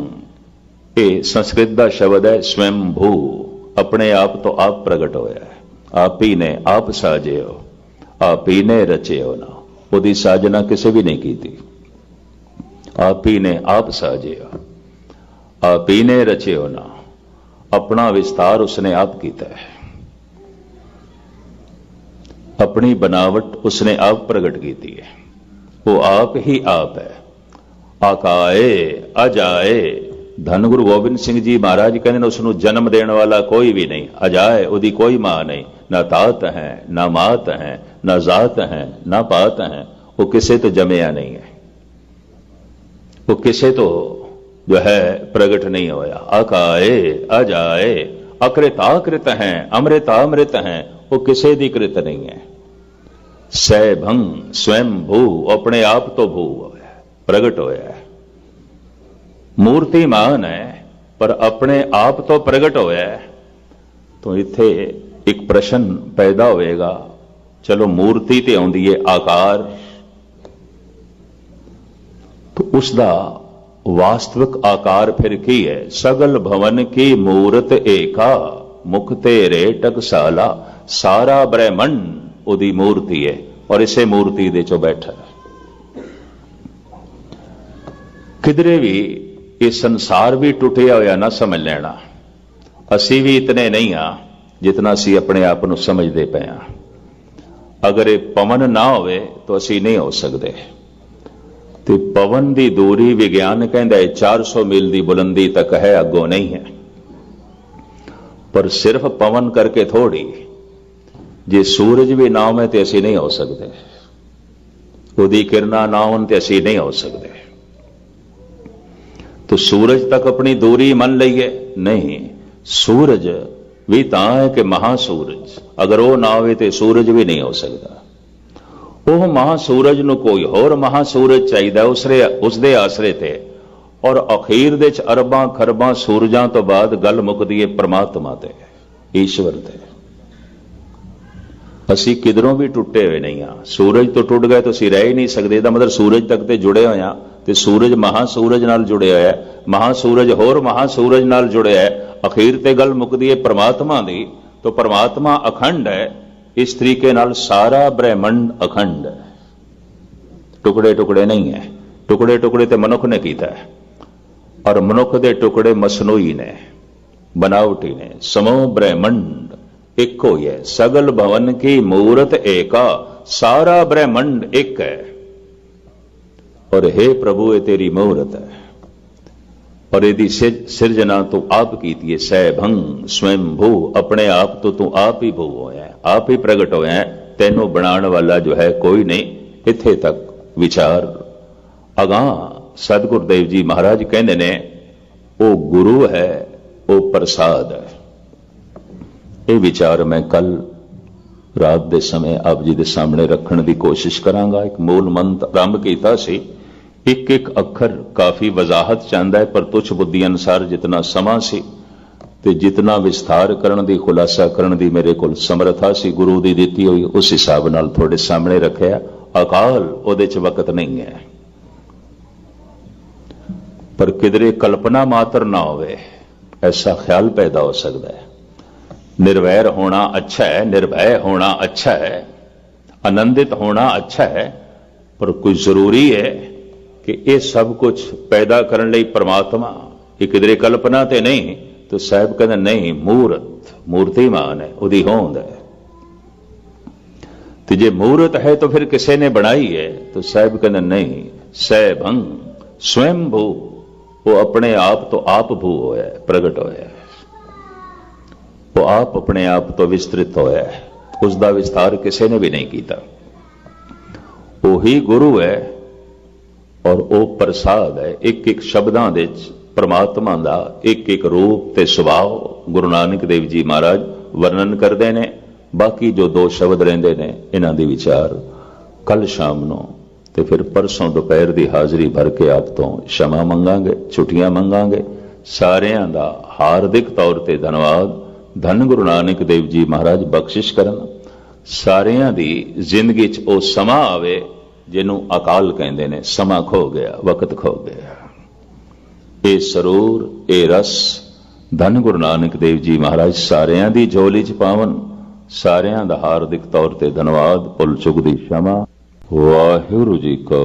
ये संस्कृत का शब्द है स्वयंभू, अपने आप तो आप प्रगट होया है, आप ही ने आप साजे हो, आप ही ने रचे हो ना, ਉਹਦੀ साजना किसी भी नहीं की थी, आप ही ने आप साजे हो, आप ही ने रचे हो ना, अपना विस्तार उसने आप किया है, अपनी बनावट उसने आप प्रगट की है, वो आप ही आप है। आकाए अजाए, धन गुरु गोबिंद सिंह जी महाराज कहते हैं उसनू जन्म देने वाला कोई भी नहीं, अजाए उदी कोई मां नहीं, ना तात है ना मात है ना जात है ना पात है, वो किसे तो जमया नहीं है, वो किसे तो जो है प्रगट नहीं होया। अकाए अजाए, अकृताकृत हैं अमृतामृत हैं, वो किसे दी कृत नहीं है। सैभंग स्वयं भू, अपने आप तो भू प्रगट होया है, मूर्तिमान है पर अपने आप तो प्रगट होया है। तो इत्थे एक प्रश्न पैदा होएगा, चलो मूर्ति ते आउंदी है आकार, तो उसका वास्तविक आकार फिर की है। सगल भवन की मूरत एका, मुख तेरे टकसाला, सारा ब्रह्मंड उदी मूर्ति है और इसे मूर्ति दे चो बैठा है। किधरे भी ये संसार भी टुटिया होया ना समझ लेना, असी भी इतने नहीं हाँ जितना असी अपने आप को समझते पे हाँ। अगर ये पवन ना होवे तो असी नहीं हो सकते। तो पवन की दूरी विज्ञान कहता है 400 मील की बुलंदी तक है, अगों नहीं है। पर सिर्फ पवन करके थोड़ी, जे सूरज भी ना हो तो असी नहीं हो सकते, उदी किरणा ना हो तो असी नहीं हो सकते। तो सूरज तक अपनी दूरी मन लीए नहीं, सूरज भी तां है कि महासूरज, अगर वो ना हो तो सूरज भी नहीं हो सकता। वो महासूरज नूं कोई होर महासूरज चाहिए उसदे आसरे ते, और अखीर दे अरबां खरबां सूरजां तो बाद गल मुकदी है परमात्मा ते, ईश्वर ते। असी किधरों भी टुटे हुए नहीं हाँ, सूरज तो टुट गए तो असी रह ही नहीं सकते, इसका मतलब सूरज तक तो जुड़े हुए हाँ। तो सूरज महासूरज नाल जुड़े है, महासूरज होर महासूरज नाल जुड़े है, अखीर ते गल मुकदी है परमात्मा दी। तो परमात्मा अखंड है, इस तरीके नाल सारा ब्रह्मंड अखंड है, टुकड़े टुकड़े नहीं है। टुकड़े टुकड़े ते मनुख ने कीता है, और मनुख दे टुकड़े मसनूई ने, बनावटी ने। समो ब्रह्मंड एक हो है, सगल भवन की मूरत एका, सारा ब्रह्मंड एक है। और हे प्रभु ये तेरी मूरत है, और यदि सिरजना तो आप की है। सैभंग स्वयं भू, अपने आप तो तू आप ही भू होया है, आप ही प्रगट होया है, तेनों बनाने वाला जो है कोई नहीं। इत्थे तक विचार अगां सतगुरुदेव जी महाराज कहते ने, वो गुरु है वो प्रसाद है। ये विचार मैं कल रात के समय आप जी के सामने रखने की कोशिश करांगा। एक मूल मंत्र आरंभ किया सी, एक एक अखर काफी वजाहत चाहता है, पर तुच्छ बुद्धि अनुसार जितना समा सी ते जितना विस्तार करने की, खुलासा करने की मेरे को समर्था सी गुरु की दी हुई, उस हिसाब नाल थोड़े सामने रखा। अकाल उहदे च वक्त नहीं है, पर किधरे कल्पना मात्र ना होवे ऐसा ख्याल पैदा हो सकता है। निर्वैर होना अच्छा है, निर्भय होना अच्छा है, आनंदित होना अच्छा है, पर कोई जरूरी है कि ये सब कुछ पैदा करने लिए परमात्मा, ये किधरे कल्पना ते नहीं। तो साहब कहते नहीं, मूर्त मूर्तिमान है, उदी होंद है। तो जे मूर्त है तो फिर किसी ने बनाई है। तो साहब कहते नहीं, सैभंग स्वयं भू, वो अपने आप तो आप भू होया है, प्रगट होया है, वो आप अपने आप तो विस्तृत होया है, उसका विस्तार किसी ने भी नहीं किया। वो ही गुरु है और वो प्रसाद है। एक एक शब्दां दे परमात्मा का एक एक रूप ते सुभाव गुरु नानक देव जी महाराज वर्णन करते हैं। बाकी जो दो शब्द रहिंदे ने, इन्हां दे विचार ਕੱਲ ਸ਼ਾਮ ਨੂੰ ਤੇ ਫਿਰ ਪਰਸੋਂ ਦੁਪਹਿਰ ਦੀ ਹਾਜ਼ਰੀ ਭਰ ਕੇ ਆਪ ਤੋਂ क्षमा ਮੰਗਾਂਗੇ, ਛੁੱਟੀਆਂ ਮੰਗਾਂਗੇ। ਸਾਰਿਆਂ ਦਾ ਹਾਰਦਿਕ ਤੌਰ ਤੇ ਧੰਨਵਾਦ। ਧੰਨ ਗੁਰੂ ਨਾਨਕ ਦੇਵ ਜੀ ਮਹਾਰਾਜ ਬਖਸ਼ਿਸ਼ ਕਰਨ। ਸਾਰਿਆਂ ਦੀ ਜ਼ਿੰਦਗੀ 'ਚ ਉਹ ਸਮਾਂ ਆਵੇ ਜਿਹਨੂੰ ਅਕਾਲ ਕਹਿੰਦੇ ਨੇ, ਸਮਾਂ ਖੋ ਗਿਆ, ਵਕਤ ਖੋ ਗਿਆ। ਇਹ ਸਰੂਰ, ਇਹ ਰਸ ਧੰਨ ਗੁਰੂ ਨਾਨਕ ਦੇਵ ਜੀ ਮਹਾਰਾਜ ਸਾਰਿਆਂ ਦੀ ਝੋਲੀ 'ਚ ਪਾਵਨ। ਸਾਰਿਆਂ ਦਾ ਹਾਰਦਿਕ ਤੌਰ ਤੇ ਧੰਨਵਾਦ। ਭੁੱਲ ਚੁੱਕ ਦੀ क्षमा। ਵਾਹਿਗੁਰੂ ਜੀ ਕਾ